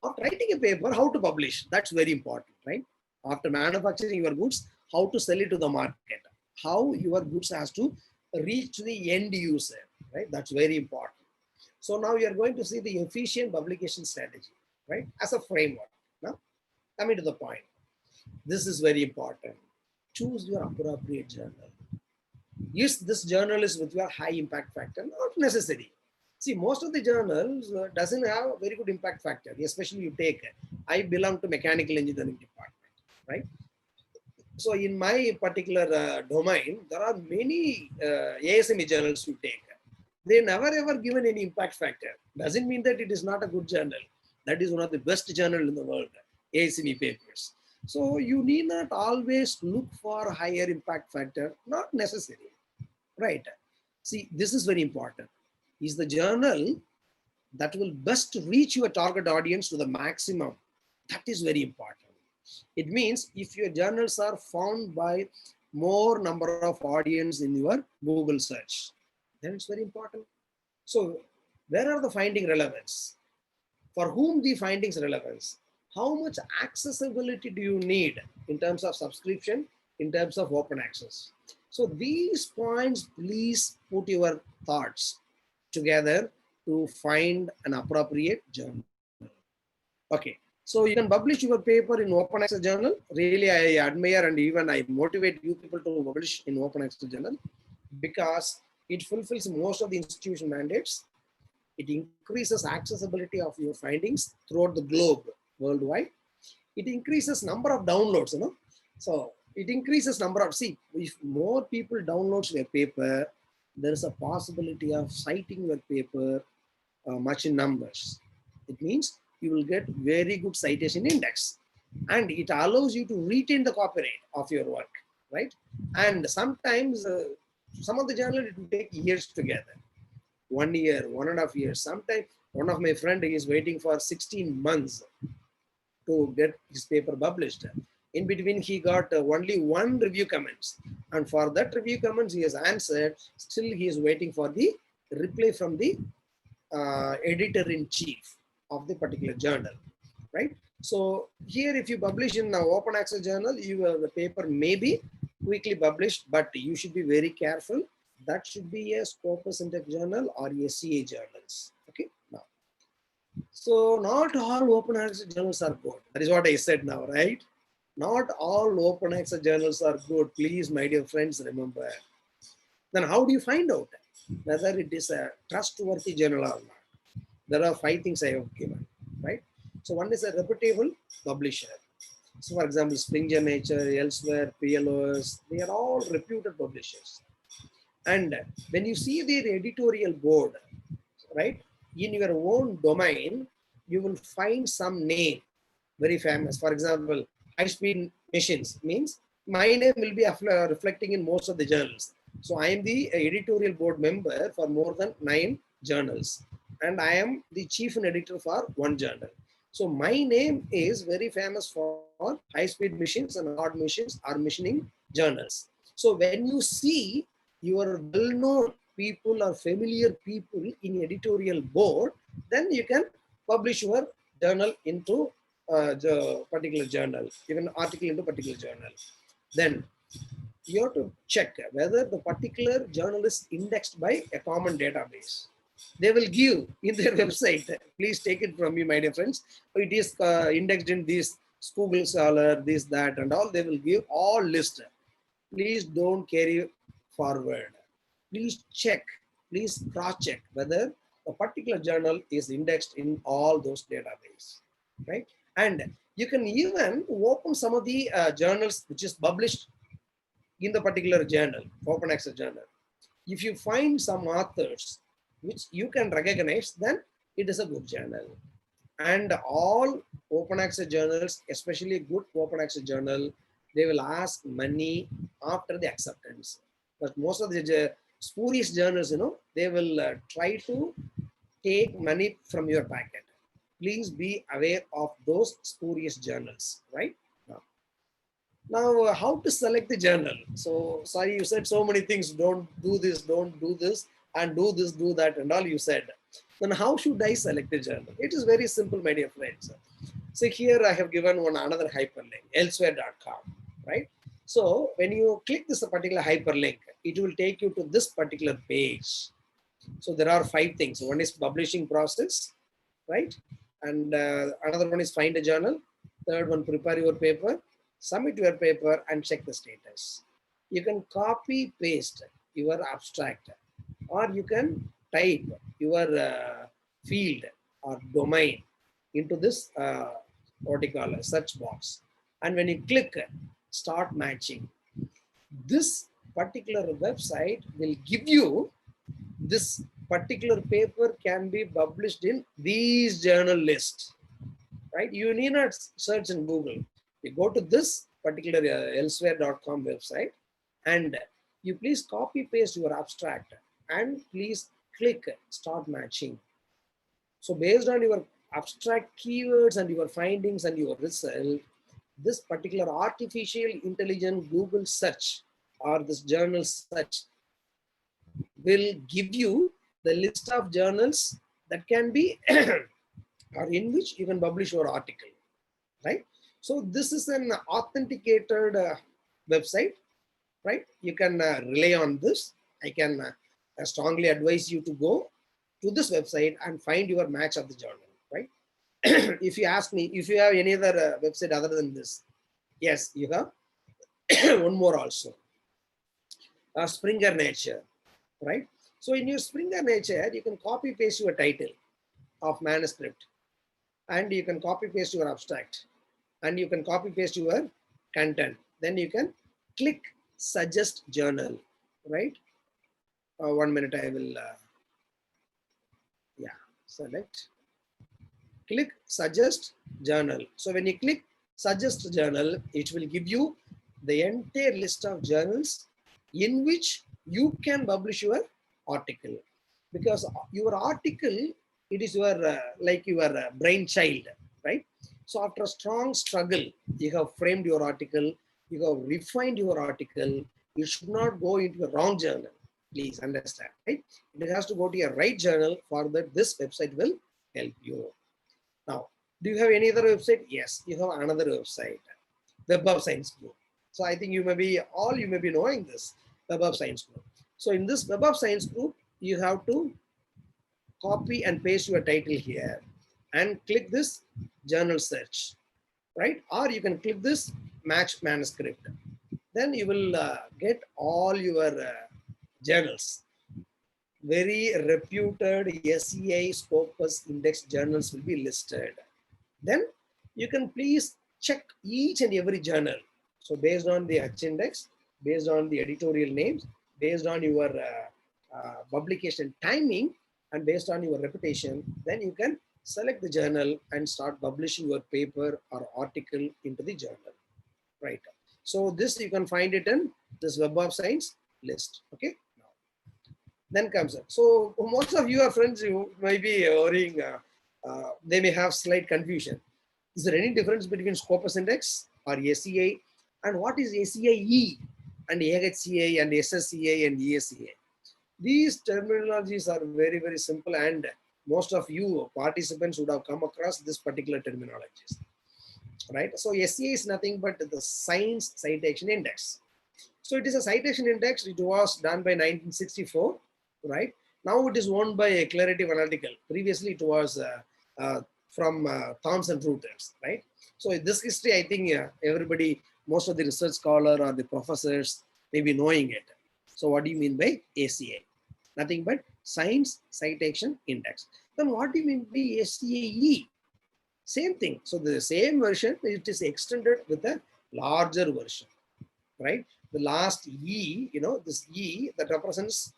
after writing a paper, how to publish, that's very important, right? After manufacturing your goods, how to sell it to the market, how your goods has to reach the end user, right? That's very important. So now you are going to see the efficient publication strategy, right? As a framework. Now, coming to the point, this is very important. Choose your appropriate journal. Use this journal is with your high impact factor, not necessary. See, most of the journals doesn't have a very good impact factor, especially you take, I belong to mechanical engineering department, right? So in my particular domain, there are many ASME journals you take. They never ever given any impact factor. Doesn't mean that it is not a good journal. That is one of the best journal in the world, ASME papers. So you need not always look for higher impact factor, not necessary, right? See, this is very important. Is the journal that will best reach your target audience to the maximum. That is very important. It means if your journals are found by more number of audience in your Google search, then it's very important. So where are the finding relevance? For whom the findings relevance? How much accessibility do you need in terms of subscription, in terms of open access? So these points, please put your thoughts together to find an appropriate journal. Okay, so you can publish your paper in open access journal. Really, I admire and even I motivate you people to publish in open access journal because it fulfills most of the institution mandates. It increases accessibility of your findings throughout the globe, worldwide. It increases number of downloads, you know. So it increases number of, see, if more people download your paper, there is a possibility of citing your paper much in numbers. It means you will get very good citation index and it allows you to retain the copyright of your work, right? And sometimes some of the journal, it will take years together. 1 year, 1.5 years. Sometimes one of my friend is waiting for 16 months to get his paper published. In between, he got only 1 review comments. And for that review comments, he has answered. Still, he is waiting for the reply from the editor-in-chief of the particular journal, right? So here, if you publish in an open access journal, the paper may be quickly published, but you should be very careful. That should be a Scopus Index journal or SCI journals. Okay, now. So not all open access journals are good. That is what I said now, right? Not all open access journals are good. Please, my dear friends, remember. Then how do you find out whether it is a trustworthy journal or not? There are 5 things I have given, right? So one is a reputable publisher. So for example, Springer Nature, Elsewhere, PLOS, they are all reputed publishers. And when you see their editorial board, right, in your own domain, you will find some name very famous. For example, high speed machines means my name will be reflecting in most of the journals. So I am the editorial board member for more than 9 journals. And I am the chief and editor for 1 journal. So my name is very famous for high speed machines and hard machines or machining journals. So when you see your well-known people or familiar people in editorial board, then you can publish your journal into the particular journal, even article into particular journal. Then you have to check whether the particular journal is indexed by a common database. They will give in their website. Please take it from me, my dear friends. It is indexed in this Google Scholar, this, that, and all. They will give all list. Please don't carry forward. Please check, please cross-check whether a particular journal is indexed in all those databases, right? And you can even open some of the journals which is published in the particular journal, open access journal. If you find some authors which you can recognize, then it is a good journal. And all open access journals, especially good open access journal, they will ask money after the acceptance. But most of the spurious journals, they will try to take money from your packet. Please be aware of those spurious journals, right? Now, how to select the journal? So, sorry, you said so many things. Don't do this, and do this, do that, and all you said. Then how should I select the journal? It is very simple, my dear friends. So here I have given another hyperlink, elsewhere.com, right? So when you click this particular hyperlink, it will take you to this particular page. So there are 5 things. One is publishing process, right? And another one is find a journal. Third one, prepare your paper, submit your paper, and check the status. You can copy paste your abstract, or you can type your field or domain into this what you call a search box. And when you click start matching, this particular website will give you this particular paper can be published in these journal list, right? You need not search in Google. You go to this particular elsewhere.com website and you please copy paste your abstract and please click start matching. So based on your abstract keywords and your findings and your result, this particular artificial intelligence Google search or this journal search will give you the list of journals that can be or in which you can publish your article, right? So this is an authenticated website, right? You can rely on this. I can strongly advise you to go to this website and find your match of the journal, right? If you ask me, if you have any other website other than this, yes, you have one more also, Springer Nature, right? So in your Springer Nature, you can copy paste your title of manuscript, and you can copy paste your abstract, and you can copy paste your content. Then you can click suggest journal, right? 1 minute, I will, select, click suggest journal. So when you click suggest journal, it will give you the entire list of journals in which you can publish your article, because your article, it is your like your brainchild, right? So after a strong struggle, you have framed your article, you have refined your article. You should not go into the wrong journal. Please understand, right? It has to go to your right journal. For that, this website will help you. Now, do you have any other website? Yes, you have another website, Web of Science Group. So I think you may be knowing this, Web of Science Group. So in this Web of Science Group, you have to copy and paste your title here and click this journal search, right? Or you can click this match manuscript. Then you will get all your journals. Very reputed SCI Scopus Index journals will be listed. Then you can please check each and every journal. So based on the H index, based on the editorial names, based on your publication timing, and based on your reputation, then you can select the journal and start publishing your paper or article into the journal, right? So this you can find it in this Web of Science list, okay? Then comes it. So most of you are friends, you may be worrying, they may have slight confusion. Is there any difference between Scopus Index or SCI? And what is SCI-E and AHCI and SSCI and ESCI? These terminologies are very, very simple, and most of you participants would have come across this particular terminologies, right? So SCI is nothing but the Science Citation Index. So it is a citation index. It was done by 1964, right? Now it is owned by Clarity Analytical. Previously it was from Thomson Reuters, right? So this history, I think everybody, most of the research scholar or the professors may be knowing it. So what do you mean by ACI? Nothing but Science Citation Index. Then what do you mean by SCIE? Same thing. So the same version, it is extended with a larger version, right? The last E, you know, this E that represents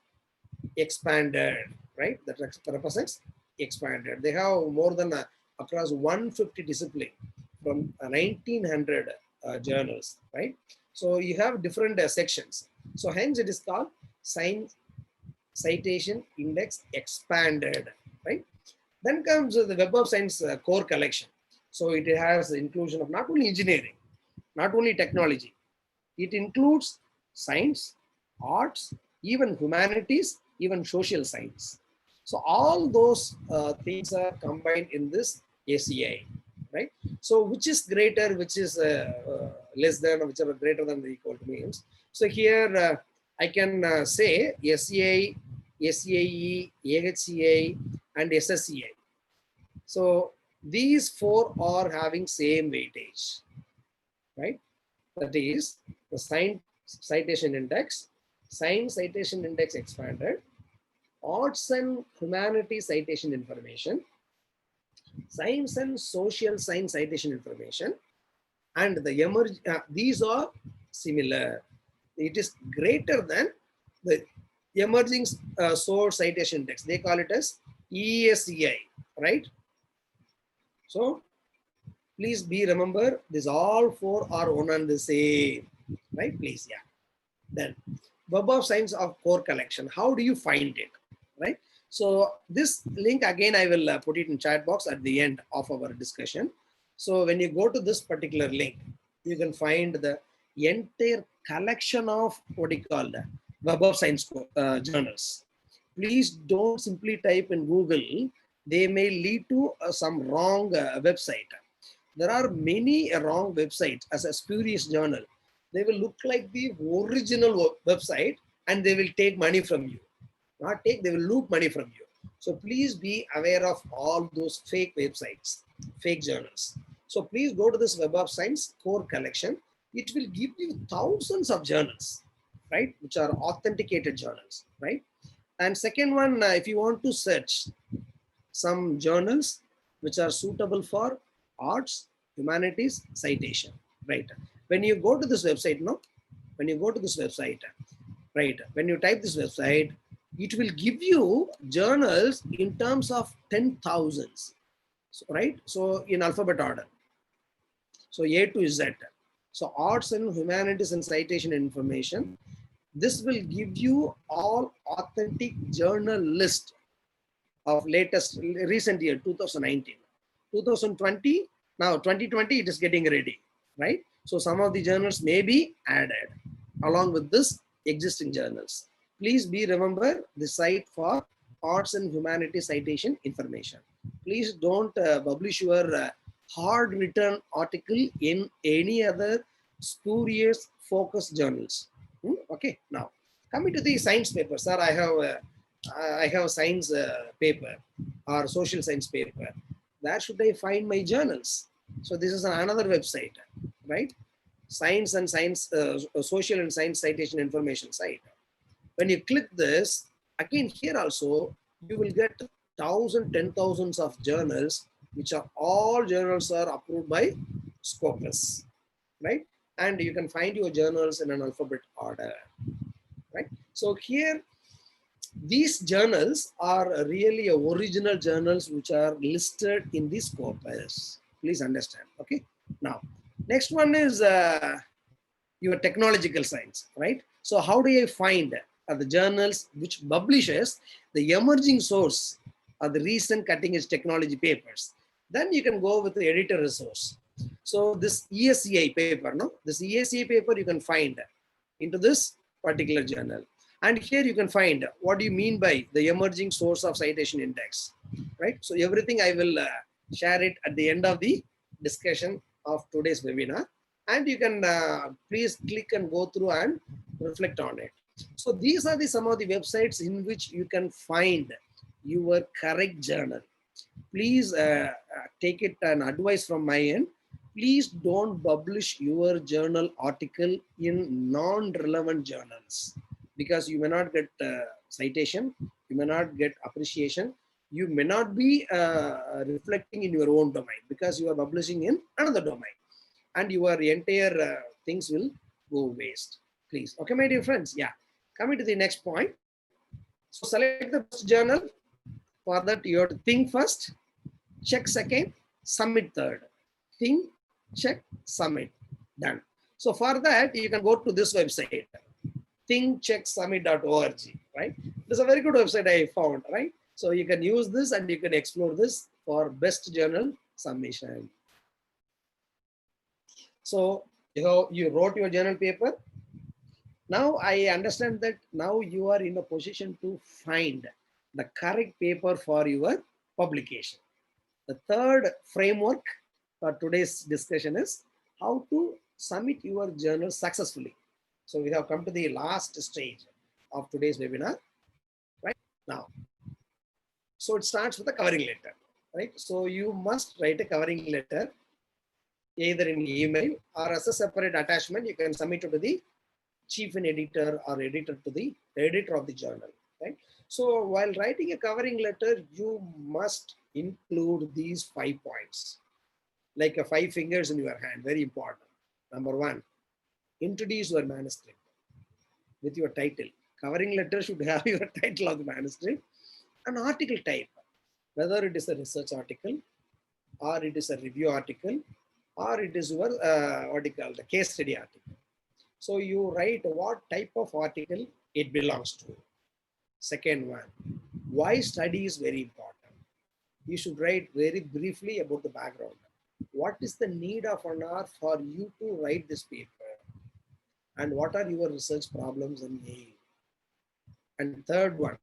expanded, right? That represents expanded. They have more than across 150 discipline from 1900 journals, right? So you have different sections. So hence it is called Science Citation Index Expanded, right? Then comes the Web of Science core collection. So it has the inclusion of not only engineering, not only technology, it includes science, arts, even humanities, even social science. So all those things are combined in this ACI, right? So which is greater, which is less than, or whichever greater than the equal to means. So here I can say SCI, SCIE, AHCI, and SSCI. So these four are having same weightage, right? That is the Science Citation Index, Science Citation Index Expanded, Arts and Humanities Citation Information, Science and Social Science Citation Information, and the these are similar. It is greater than the Emerging Source Citation Index. They call it as ESCI, right? So please be remember, this all four are one and the same, right? Please, yeah. Then Web of Science of core collection. How do you find it, right? So this link again, I will put it in chat box at the end of our discussion. So when you go to this particular link, you can find the entire collection of what you call the Web of Science journals. Please don't simply type in Google. They may lead to some wrong website. There are many wrong websites as a spurious journal. They will look like the original website and they will take money from you. Not take, they will loot money from you. So please be aware of all those fake websites, fake journals. So please go to this Web of Science core collection. It will give you thousands of journals, right? Which are authenticated journals, right? And second one, if you want to search some journals which are suitable for arts, humanities, citation, right? When you go to this website, no? When you go to this website, right? When you type this website, it will give you journals in terms of 10,000s, so, right? So in alphabet order. So A to Z. So arts and humanities and citation information. This will give you all authentic journal list of latest recent year 2019, 2020. Now 2020 it is getting ready, right? So some of the journals may be added along with this existing journals. Please be remember the site for arts and humanities citation information. Please don't publish your hard written article in any other spurious focus journals. Okay, now coming to the science paper, sir, I have a science paper or social science paper. Where should I find my journals? So this is another website, right? Science and Science, Social and Science Citation Information site. When you click this, again here also, you will get 10,000s of journals, which are all journals are approved by Scopus, right? And you can find your journals in an alphabet order, right? So here, these journals are really original journals which are listed in this corpus. Please understand. Okay. Now, next one is your technological science, right? So how do I find the journals which publishes the emerging source of the recent cutting edge technology papers? Then you can go with the editor resource. So this ESCI paper, no? This ESCI paper you can find into this particular journal. And here you can find what do you mean by the emerging source of citation index, right? So everything I will share it at the end of the discussion of today's webinar. And you can please click and go through and reflect on it. So these are some of the websites in which you can find your correct journal. Please take it an advice from my end. Please don't publish your journal article in non-relevant journals, because you may not get citation, you may not get appreciation, you may not be reflecting in your own domain because you are publishing in another domain, and your entire things will go waste. Please. Okay, my dear friends. Yeah. Coming to the next point. So select the best journal. For that, you have to think first, check second, submit third. Think, check, submit. Done. So for that, you can go to this website, thinkchecksummit.org, right? This is a very good website I found, right? So you can use this and you can explore this for best journal submission. So you wrote your journal paper. Now I understand that now you are in a position to find the correct paper for your publication. The third framework for today's discussion is how to submit your journal successfully. So we have come to the last stage of today's webinar, right now. So it starts with a covering letter, right? So you must write a covering letter either in email or as a separate attachment. You can submit it to the chief and editor or editor to the editor of the journal, right? So while writing a covering letter, you must include these 5 points, like a 5 fingers in your hand, very important. Number 1, introduce your manuscript with your title. Covering letter should have your title of the manuscript, an article type, whether it is a research article or it is a review article or it is your article, the case study article. So you write what type of article it belongs to. Second one, why study is very important. You should write very briefly about the background. What is the need of an hour for you to write this paper? And what are your research problems and aim? And third one,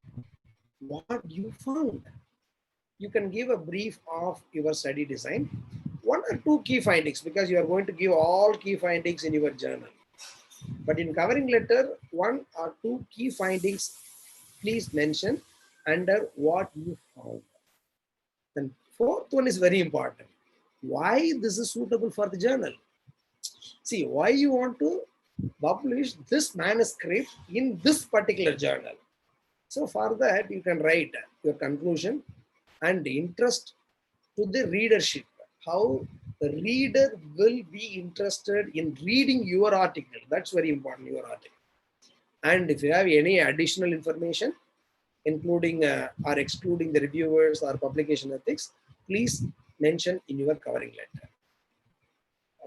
what you found. You can give a brief of your study design, 1 or 2 key findings, because you are going to give all key findings in your journal. But in covering letter, 1 or 2 key findings, please mention under what you found. Then fourth one is very important. Why this is suitable for the journal? See, why you want to publish this manuscript in this particular journal. So for that, you can write your conclusion and interest to the readership. How the reader will be interested in reading your article. That's very important, your article. And if you have any additional information, including or excluding the reviewers or publication ethics, please mention in your covering letter.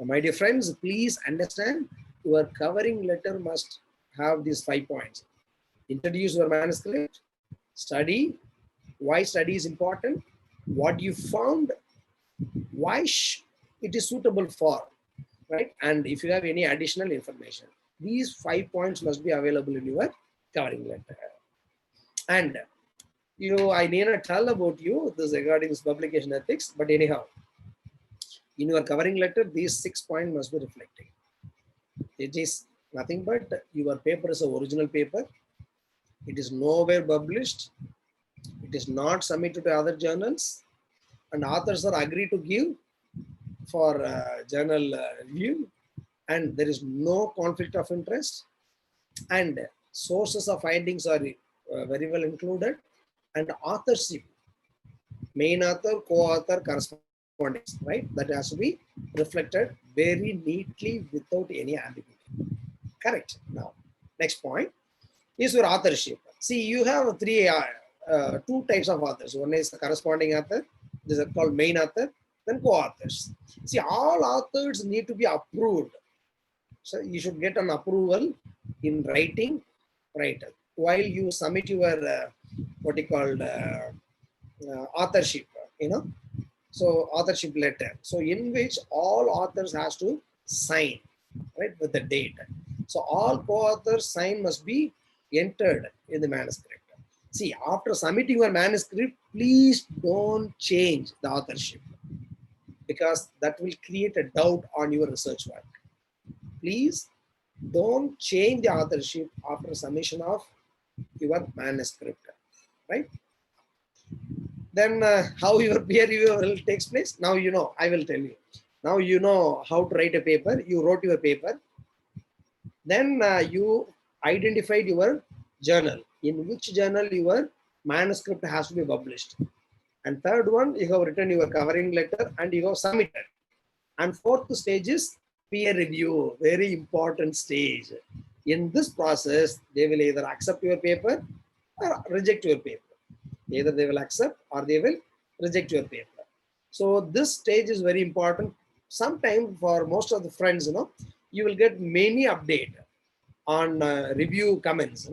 My dear friends, please understand your covering letter must have these 5 points. Introduce your manuscript, study, why study is important, what you found, why it is suitable for, right? And if you have any additional information, these 5 points must be available in your covering letter. And I need not tell about you this regarding this publication ethics, but anyhow, in your covering letter, these 6 points must be reflecting. It is nothing but your paper is an original paper. It is nowhere published. It is not submitted to other journals, and authors are agreed to give for journal review, and there is no conflict of interest, and sources of findings are very well included, and authorship, main author, co-author, correspondence, right? That has to be reflected very neatly without any ambiguity. Correct. Now, next point is your authorship. See, you have 2 types of authors. One is the corresponding author. This is called main author. Then co-authors. See, all authors need to be approved. So you should get an approval in writing, right? While you submit your authorship, so authorship letter. So in which all authors has to sign, right, with the date. So all co-authors sign must be entered in the manuscript. See, after submitting your manuscript, please don't change the authorship, because that will create a doubt on your research work. Please don't change the authorship after submission of your manuscript, right? Then how your peer review takes place, now you know, I will tell you. Now you know how to write a paper, you wrote your paper, then you identified your journal, in which journal your manuscript has to be published. And third one, you have written your covering letter and you have submitted. And fourth stage is peer review, very important stage. In this process, they will either accept your paper or reject your paper. Either they will accept or they will reject your paper. So this stage is very important. Sometimes for most of the friends, you will get many updates on review comments.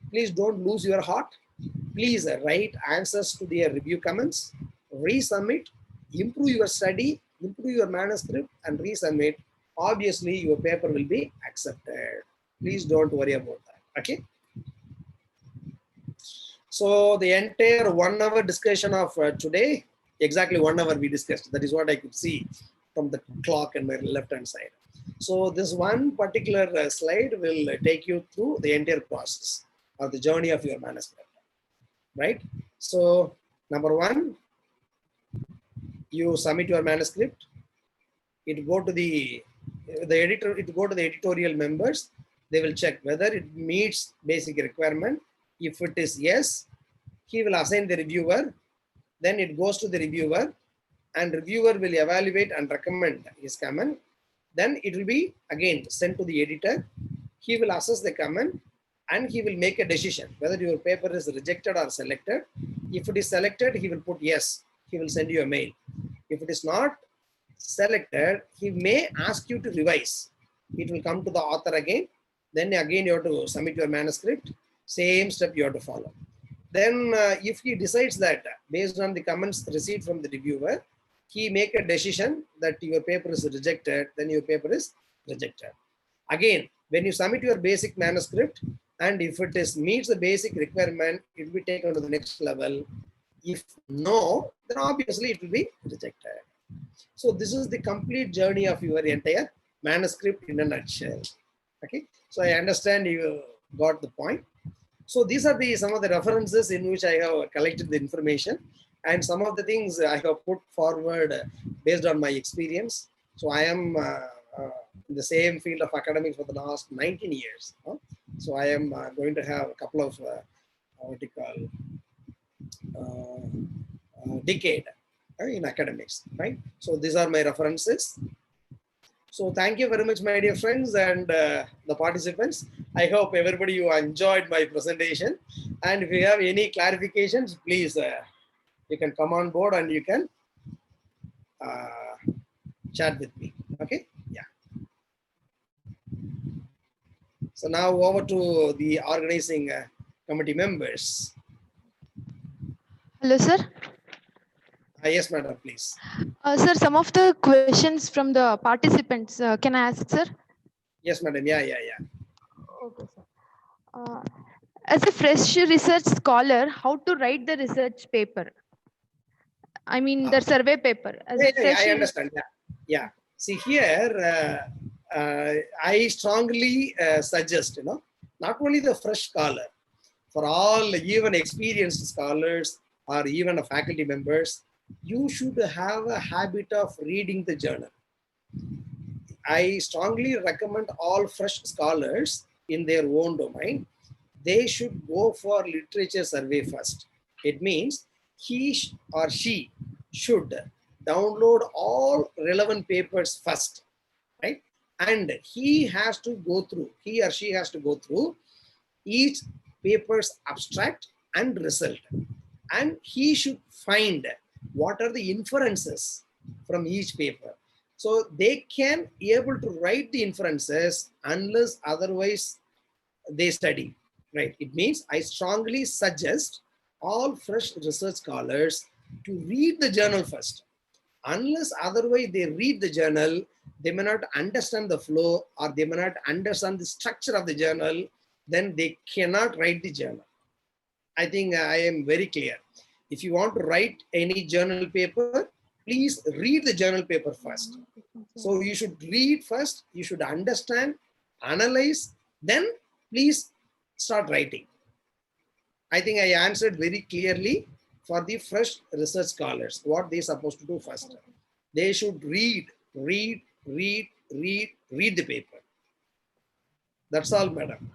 Please don't lose your heart. Please write answers to their review comments, resubmit, improve your study, improve your manuscript, and resubmit. Obviously, your paper will be accepted. Please don't worry about that. Okay. So the entire 1 hour discussion of today, exactly 1 hour we discussed. That is what I could see from the clock on my left hand side. So this one particular slide will take you through the entire process or the journey of your manuscript, right? So number one, you submit your manuscript. It go to the editor. It go to the editorial members. They will check whether it meets basic requirement. If it is yes, he will assign the reviewer. Then it goes to the reviewer, and reviewer will evaluate and recommend his comment. Then it will be again sent to the editor. He will assess the comment and he will make a decision whether your paper is rejected or selected. If it is selected, he will put yes. He will send you a mail. If it is not selected, he may ask you to revise. It will come to the author again. Then again you have to submit your manuscript. Same step you have to follow. Then if he decides that based on the comments received from the reviewer, he make a decision that your paper is rejected, then your paper is rejected. Again, when you submit your basic manuscript, and if it is meets the basic requirement, it will be taken to the next level. If no, then obviously it will be rejected. So this is the complete journey of your entire manuscript in a nutshell. Okay, so I understand you got the point. So these are some of the references in which I have collected the information, and some of the things I have put forward based on my experience. So I am in the same field of academics for the last 19 years. So I am going to have a couple of what you call decade in academics, right? So these are my references. So thank you very much, my dear friends and the participants. I hope everybody you enjoyed my presentation. And if you have any clarifications, please you can come on board and you can chat with me. Okay, yeah. So now over to the organizing committee members. Hello, sir. Yes, madam, please. Sir, some of the questions from the participants, can I ask, sir? Yes, madam. Yeah. Okay, sir. As a fresh research scholar, how to write the research paper? I mean, the survey paper. As a fresh I understand. Yeah. See here, I strongly suggest, not only the fresh scholar, for all even experienced scholars or even faculty members, you should have a habit of reading the journal. I strongly recommend all fresh scholars in their own domain, they should go for literature survey first. It means he or she should download all relevant papers first, right? And he or she has to go through each paper's abstract and result. And he should find what are the inferences from each paper. So they can be able to write the inferences unless otherwise they study, right? It means I strongly suggest all fresh research scholars to read the journal first. Unless otherwise they read the journal, they may not understand the flow or they may not understand the structure of the journal, then they cannot write the journal. I think I am very clear. If you want to write any journal paper, please read the journal paper first. So you should read first, you should understand, analyze, then please start writing. I think I answered very clearly for the fresh research scholars, what they're supposed to do first. They should read the paper. That's all, madam.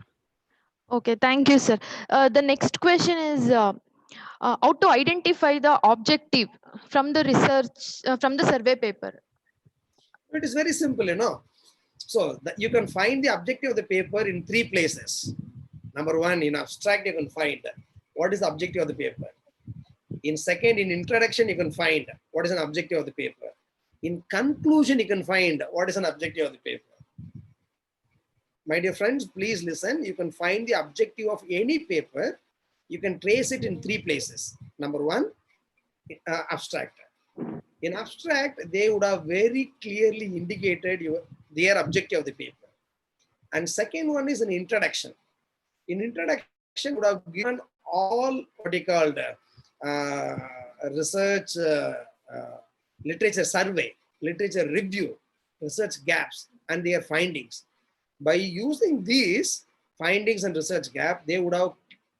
Okay, thank you, sir. The next question is how to identify the objective from the research, from the survey paper. It is very simple, you know. So you can find the objective of the paper in 3 places. Number 1, in abstract, you can find what is the objective of the paper. In second, in introduction, you can find what is an objective of the paper. In conclusion, you can find what is an objective of the paper. My dear friends, please listen. You can find the objective of any paper. You can trace it in 3 places. Number 1, abstract. In abstract, they would have very clearly indicated their objective of the paper. And second one is an introduction. In introduction, would have given all what you called research, literature survey, literature review, research gaps, and their findings. By using these findings and research gap, they would have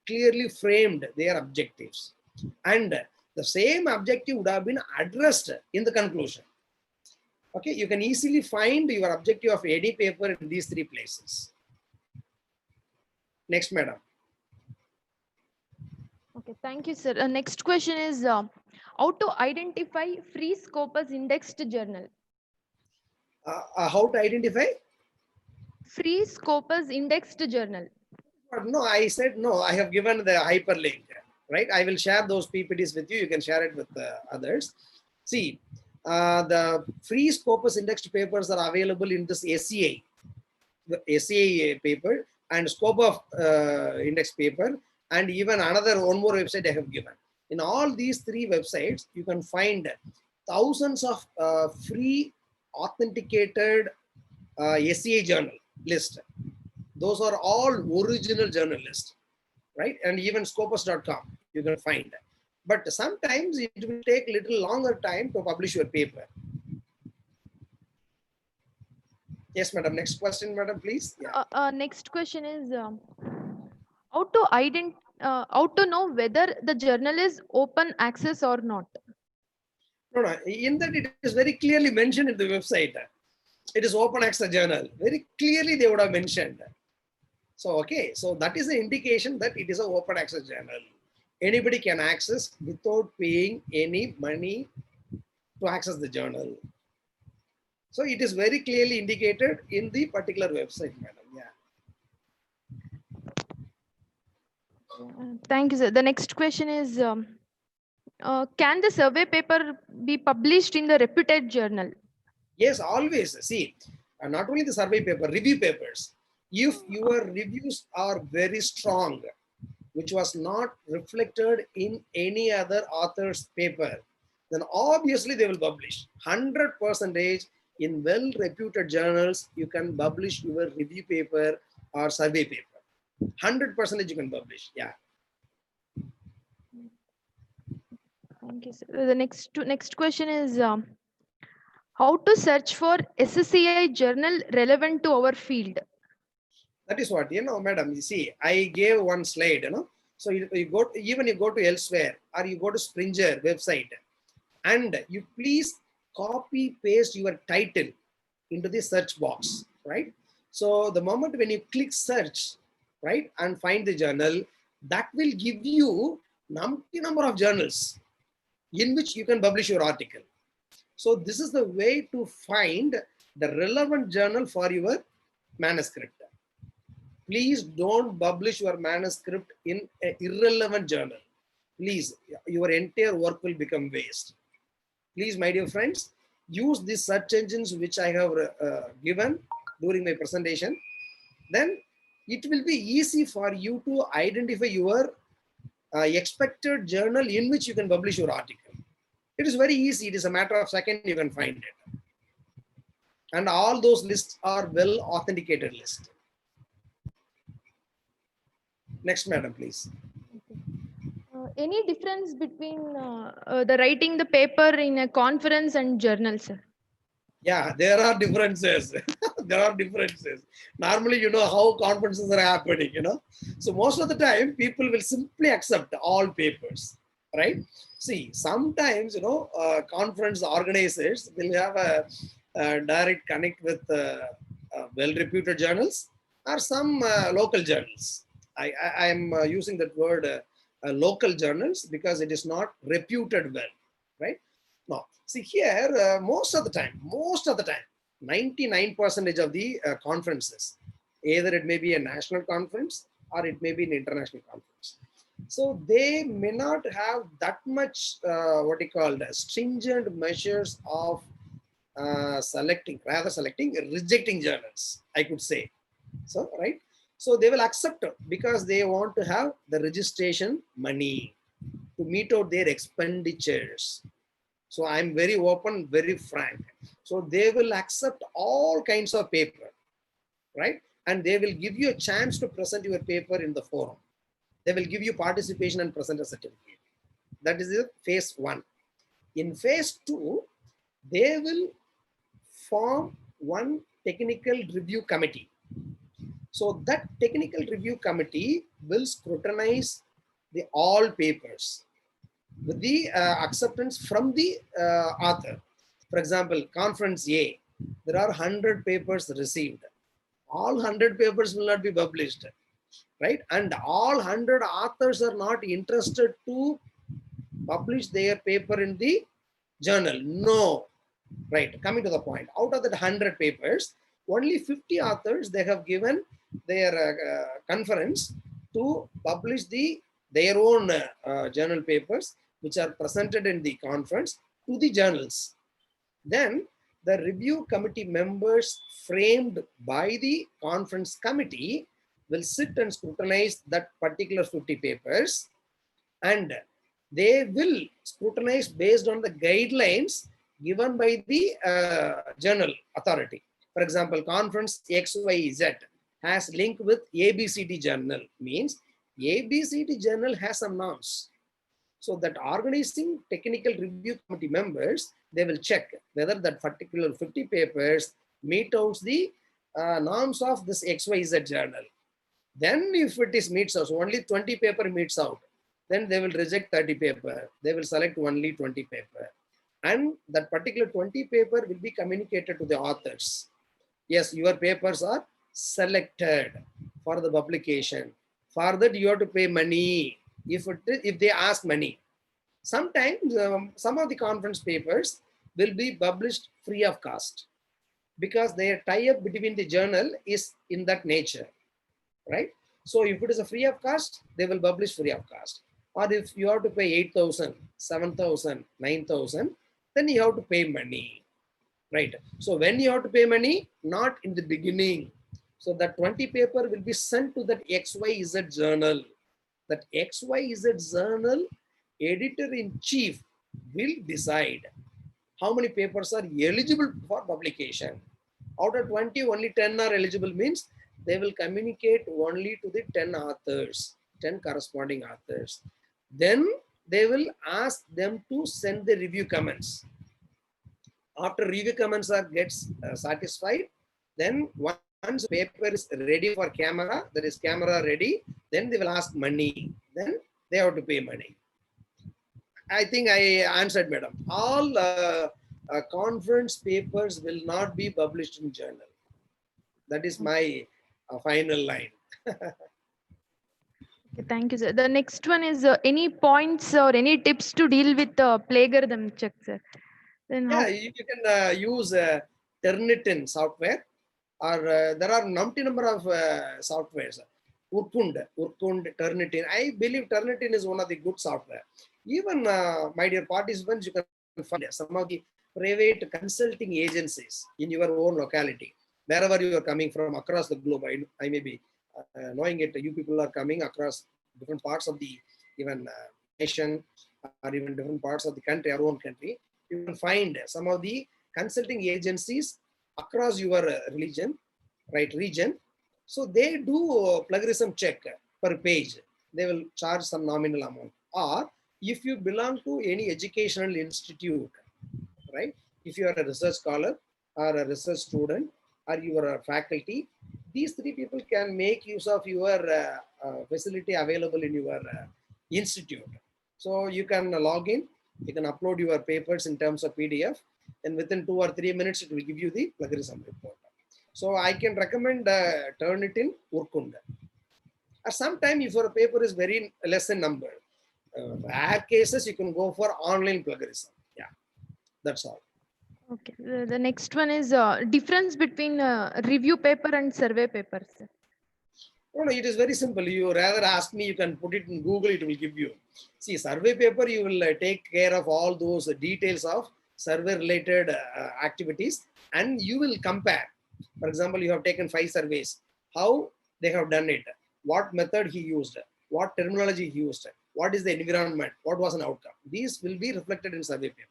clearly framed their objectives. And the same objective would have been addressed in the conclusion. Okay, you can easily find your objective of any paper in these 3 places. Next, madam. Okay, thank you, sir. Next question is how to identify free Scopus indexed journal. How to identify? Free Scopus indexed journal. No, I said no. I have given the hyperlink, right? I will share those PPTs with you. You can share it with others. See, the free Scopus indexed papers are available in this SCI, the SCI paper and scope of index paper, and even one more website I have given. In all these 3 websites, you can find thousands of free authenticated SCI journal list. Those are all original journal list, right? And even scopus.com you can find. But sometimes it will take little longer time to publish your paper. Yes, madam. Next question, madam, please. Yeah. Next question is how to know whether the journal is open access or not. No. In that it is very clearly mentioned in the website. It is open access journal. Very clearly they would have mentioned. So, okay. So that is an indication that it is an open access journal. Anybody can access without paying any money to access the journal. So it is very clearly indicated in the particular website, madam. Yeah. Thank you, sir. The next question is, can the survey paper be published in the reputed journal? Yes, always. See, not only the survey paper, review papers. If your reviews are very strong, which was not reflected in any other author's paper, then obviously they will publish. 100% in well-reputed journals, you can publish your review paper or survey paper. 100% you can publish. Yeah. Thank you, sir. The next question is how to search for SCI journal relevant to our field. That is what, madam, you see, I gave one slide, So you go to elsewhere or you go to Springer website and you please copy paste your title into the search box, right? So the moment when you click search, right, and find the journal, that will give you number of journals in which you can publish your article. So this is the way to find the relevant journal for your manuscript. Please don't publish your manuscript in an irrelevant journal. Please, your entire work will become waste. Please, my dear friends, use these search engines which I have given during my presentation. Then it will be easy for you to identify your expected journal in which you can publish your article. It is very easy. It is a matter of seconds you can find it. And all those lists are well authenticated lists. Next, madam, please. Any difference between the writing the paper in a conference and journal, sir? Yeah, there are differences. There are differences. Normally, you know how conferences are happening, you know. So most of the time, people will simply accept all papers, right? See, sometimes, you know, conference organizers will have a direct connect with well-reputed journals or some local journals. I am using that word local journals because it is not reputed well, right? Now, see here, most of the time, 99% of the conferences, either it may be a national conference or it may be an international conference. So they may not have that much, what you call stringent measures of rejecting journals, I could say. So, right. So they will accept it because they want to have the registration money to meet out their expenditures. So I'm very open, very frank. So they will accept all kinds of paper, right? And they will give you a chance to present your paper in the forum. They will give you participation and present a certificate. That is the phase 1. In phase 2, they will form one technical review committee. So that technical review committee will scrutinize the all papers with the acceptance from the author. For example, conference A, there are 100 papers received. All 100 papers will not be published, right? And all 100 authors are not interested to publish their paper in the journal. No, right? Coming to the point, out of that 100 papers, only 50 authors, they have given their conference to publish their own journal papers, which are presented in the conference to the journals. Then the review committee members framed by the conference committee will sit and scrutinize that particular 50 papers, and they will scrutinize based on the guidelines given by the journal authority. For example, conference XYZ has link with ABCD journal, means ABCD journal has some norms. So that organizing technical review committee members, they will check whether that particular 50 papers meet out the norms of this XYZ journal. Then if it is meets out, so only 20 paper meets out, then they will reject 30 paper. They will select only 20 paper. And that particular 20 paper will be communicated to the authors. Yes, your papers are selected for the publication. For that, you have to pay money if they ask money. Sometimes some of the conference papers will be published free of cost because their tie-up between the journal is in that nature, right? So if it is a free of cost, they will publish free of cost. Or if you have to pay 8,000, 7,000, 9,000, then you have to pay money, right? So when you have to pay money, not in the beginning. So that 20 paper will be sent to that XYZ journal. That XYZ journal editor-in-chief will decide how many papers are eligible for publication. Out of 20, only 10 are eligible, means they will communicate only to the 10 authors, 10 corresponding authors. Then they will ask them to send the review comments. After review comments gets satisfied, then once paper is ready for camera, that is camera ready, then they will ask money. Then they have to pay money. I think I answered, madam. All conference papers will not be published in journal. That is my final line. Okay, thank you, sir. The next one is any points or any tips to deal with plagiarism check, sir? Then Yeah, you can use Turnitin software, or there are numpty number of softwares. Urkund, Turnitin. I believe Turnitin is one of the good software. Even my dear participants, you can find some of the private consulting agencies in your own locality, wherever you are coming from across the globe. I may be knowing it. You people are coming across different parts of the even nation, or even different parts of the country, our own country. You will find some of the consulting agencies across your region. So they do plagiarism check per page. They will charge some nominal amount. Or if you belong to any educational institute, right? If you are a research scholar or a research student, or your faculty. These three people can make use of your facility available in your institute. So you can log in, you can upload your papers in terms of PDF, and within 2 or 3 minutes, it will give you the plagiarism report. So I can recommend Turnitin, Urkunda. Or sometime if your paper is very less in number, rare cases, you can go for online plagiarism. Yeah, that's all. Okay. The next one is difference between review paper and survey paper, sir. No, it is very simple. You rather ask me, you can put it in Google, it will give you. See, survey paper, you will take care of all those details of survey related activities, and you will compare. For example, you have taken 5 surveys, how they have done it, what method he used, what terminology he used, what is the environment, what was an outcome. These will be reflected in survey paper.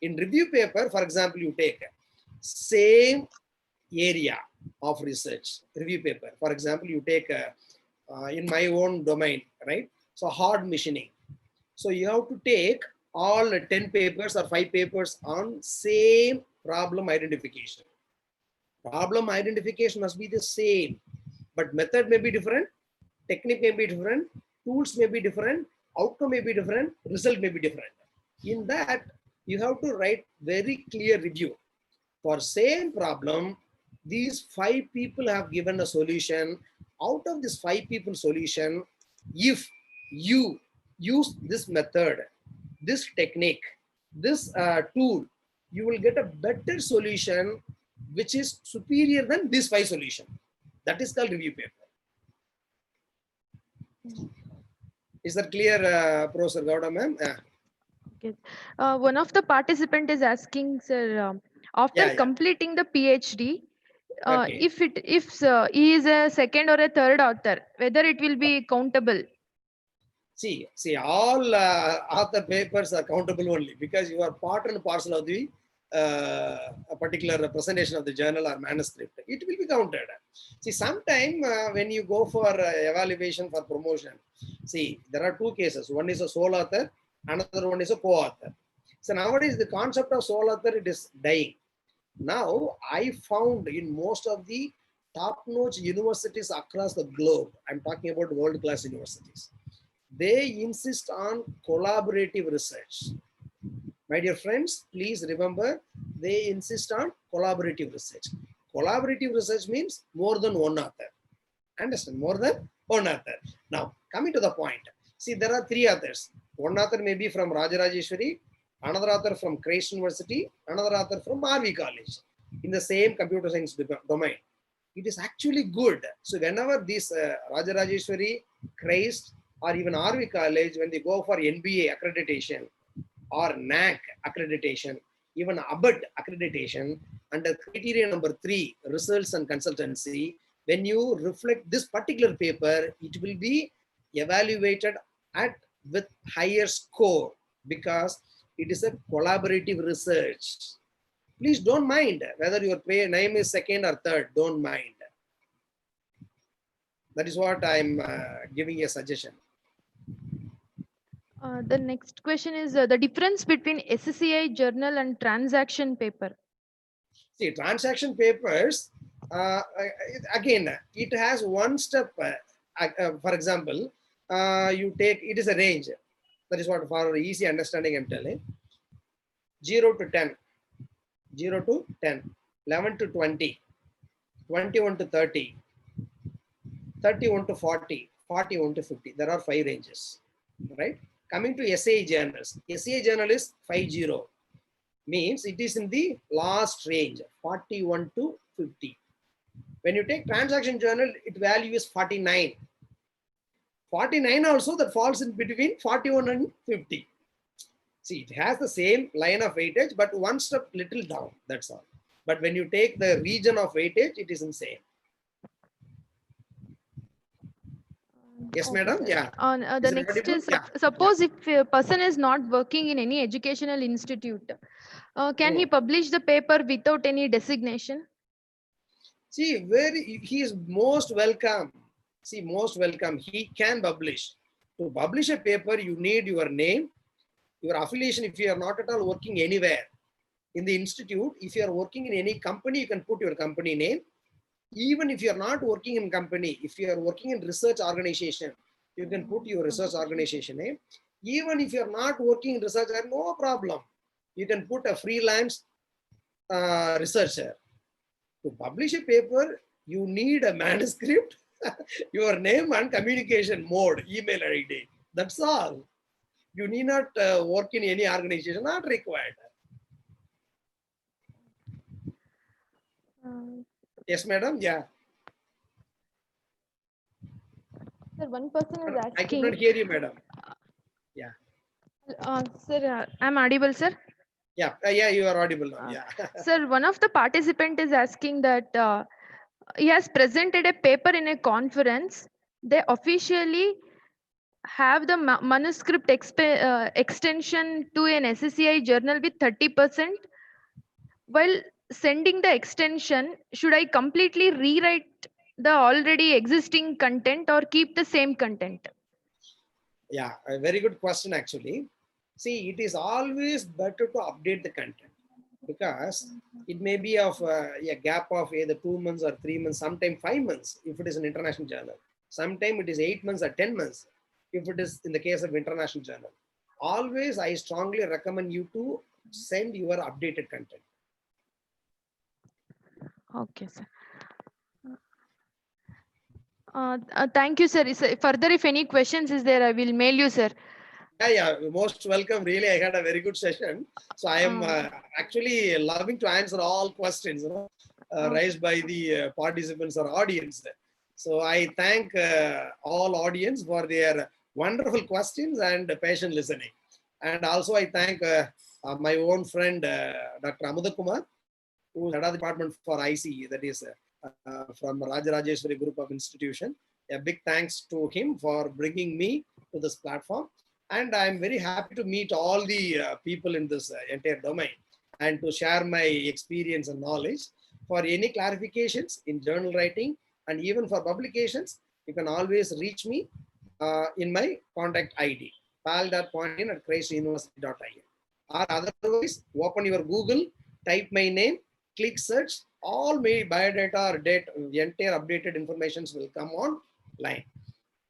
In review paper, for example, you take same area of research, review paper. For example, you take in my own domain, right? So hard machining. So you have to take all 10 papers or 5 papers on same problem identification. Problem identification must be the same, but method may be different, technique may be different, tools may be different, outcome may be different, result may be different. In that, you have to write very clear review. For same problem, these 5 people have given a solution. Out of this 5 people solution, if you use this method, this technique, this tool, you will get a better solution which is superior than this 5 solution. That is called review paper. Is that clear, Professor Gowda, ma'am? Okay. One of the participant is asking, sir, after completing the PhD, Okay. if he is a second or a third author, whether it will be countable. See, all author papers are countable only because you are part and parcel of the a particular presentation of the journal or manuscript. It will be counted. See, sometime when you go for evaluation for promotion, see, there are 2 cases. One is a sole author, another one is a co-author. So nowadays the concept of sole author, it is dying. Now I found in most of the top-notch universities across the globe, I'm talking about world-class universities, they insist on collaborative research. My dear friends, please remember, they insist on collaborative research. Collaborative research means more than one author. Understand? More than one author. Now, coming to the point. See, there are 3 authors. One author may be from Rajarajeshwari, another author from Christ University, another author from RV College in the same computer science domain. It is actually good. So whenever this Rajarajeshwari, Christ, or even RV College, when they go for NBA accreditation or NAC accreditation, even ABET accreditation, under criteria number 3, results and consultancy, when you reflect this particular paper, it will be evaluated with higher score because it is a collaborative research. Please don't mind whether your name is second or third, don't mind. That is what I'm giving a suggestion. The next question is the difference between SCI journal and transaction paper. See, transaction papers, again, it has one step. For example, you take, it is a range. That is what for easy understanding I'm telling. 0 to 10, 0 to 10, 11 to 20, 21 to 30, 31 to 40, 41 to 50. There are 5 ranges, right? Coming to SCI journals, SCI journal is 50, means it is in the last range, 41 to 50. When you take transaction journal, its value is 49. 49 also, that falls in between 41 and 50. See, it has the same line of weightage, but one step little down, that's all. But when you take the region of weightage, it is insane. Yes, Okay, madam. sir. Yeah. On the next is, suppose if a person is not working in any educational institute, can he publish the paper without any designation? See, he is most welcome. See, most welcome. He can publish. To publish a paper, you need your name, your affiliation if you are not at all working anywhere. in the institute, if you are working in any company, you can put your company name. Even if you are not working in company, if you are working in research organization, you can put your research organization name. Even if you are not working in research, no problem. You can put a freelance researcher. To publish a paper, you need a manuscript, your name and communication mode, email ID. That's all. You need not work in any organization, not required. Yes, madam. Yeah. Sir, one person is I could not asking. hear you, madam. Yeah. Sir, I'm audible, sir. Yeah. Yeah, you are audible now. Yeah. Sir, one of the participant is asking that he has presented a paper in a conference. They officially have the manuscript extension to an SCI journal with 30%. While sending the extension, should I completely rewrite the already existing content or keep the same content? Yeah, a very good question actually. See, it is always better to update the content because it may be of a gap of either 2 months or 3 months, sometimes 5 months if it is an international journal. Sometimes it is 8 months or 10 months if it is in the case of international journal. Always, I strongly recommend you to send your updated content. Okay, sir. Thank you, sir. Further, if any questions is there, I will mail you, sir. Yeah, most welcome. Really, I had a very good session. So I am actually loving to answer all questions raised by the participants or audience. So I thank all audience for their wonderful questions and patient listening. And also I thank my own friend, Dr. Amudhakumar, who is head of the department for IC, that is from Rajarajeshwari Group of Institution. A big thanks to him for bringing me to this platform. And I'm very happy to meet all the people in this entire domain and to share my experience and knowledge. For any clarifications in journal writing and even for publications, you can always reach me in my contact ID, pal.pandian@christuniversity.in. Or otherwise, open your Google, type my name, click search, all my biodata or date, entire updated informations will come online.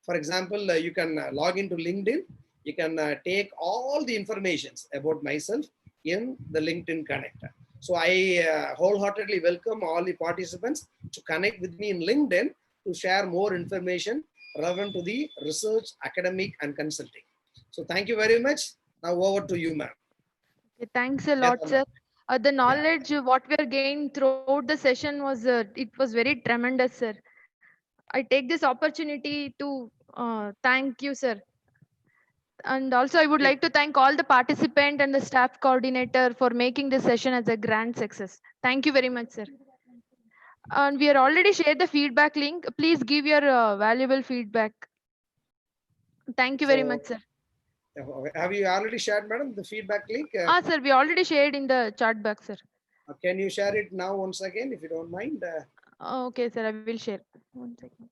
For example, you can log into LinkedIn. You can take all the informations about myself in the LinkedIn connector. So I wholeheartedly welcome all the participants to connect with me in LinkedIn to share more information relevant to the research, academic, and consulting. So thank you very much. Now over to you, ma'am. Okay, thanks a lot, sir. The knowledge what we are gained throughout the session was it was very tremendous, sir. I take this opportunity to thank you, sir. And also, I would like to thank all the participant and the staff coordinator for making this session as a grand success. Thank you very much, sir. And we are already shared the feedback link. Please give your valuable feedback. Thank you very much, sir. Have you already shared, madam, the feedback link? Sir, we already shared in the chat box, sir. Can you share it now once again, if you don't mind? Okay, sir, I will share. 1 second.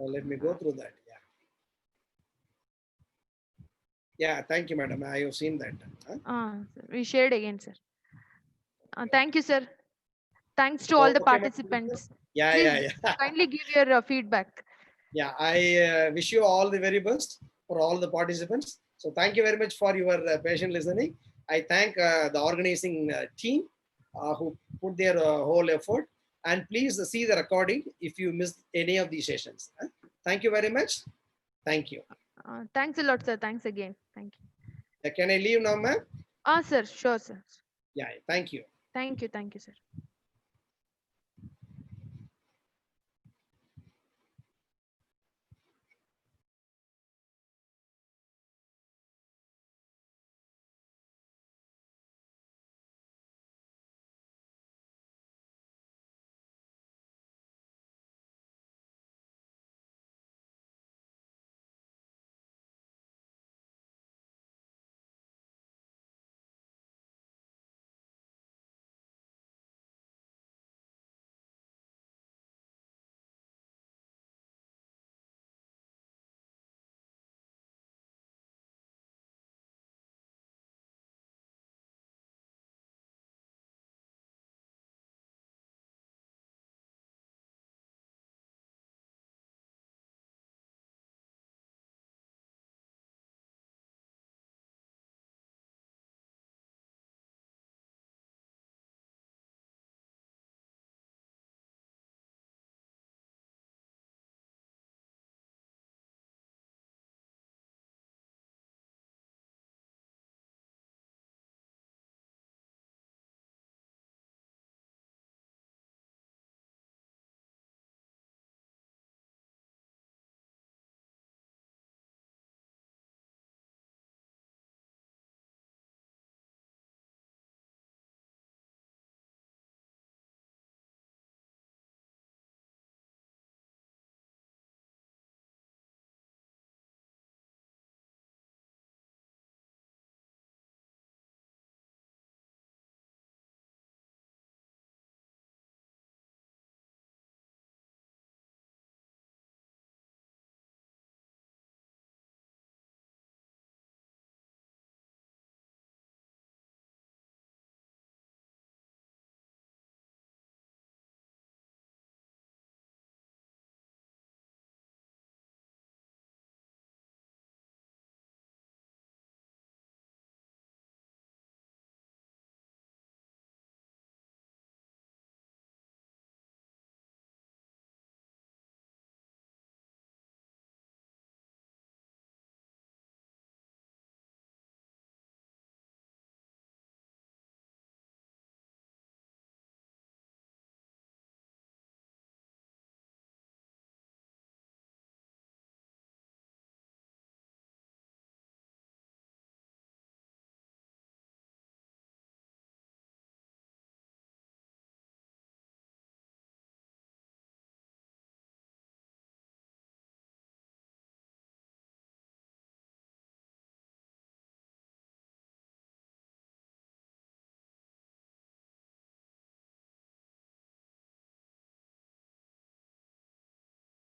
Let me go through that. Yeah, thank you, madam. I have seen that. We shared again, sir. Thank you, sir. Thanks to all the participants. Please kindly give your feedback. Yeah, I wish you all the very best for all the participants. So thank you very much for your patient listening. I thank the organizing team who put their whole effort. And please see the recording if you missed any of these sessions. Thank you very much. Thank you. Thanks a lot, sir. Thanks again. Thank you. Can I leave now, ma'am? Sir. Sure, sir. Yeah, thank you. Thank you, sir.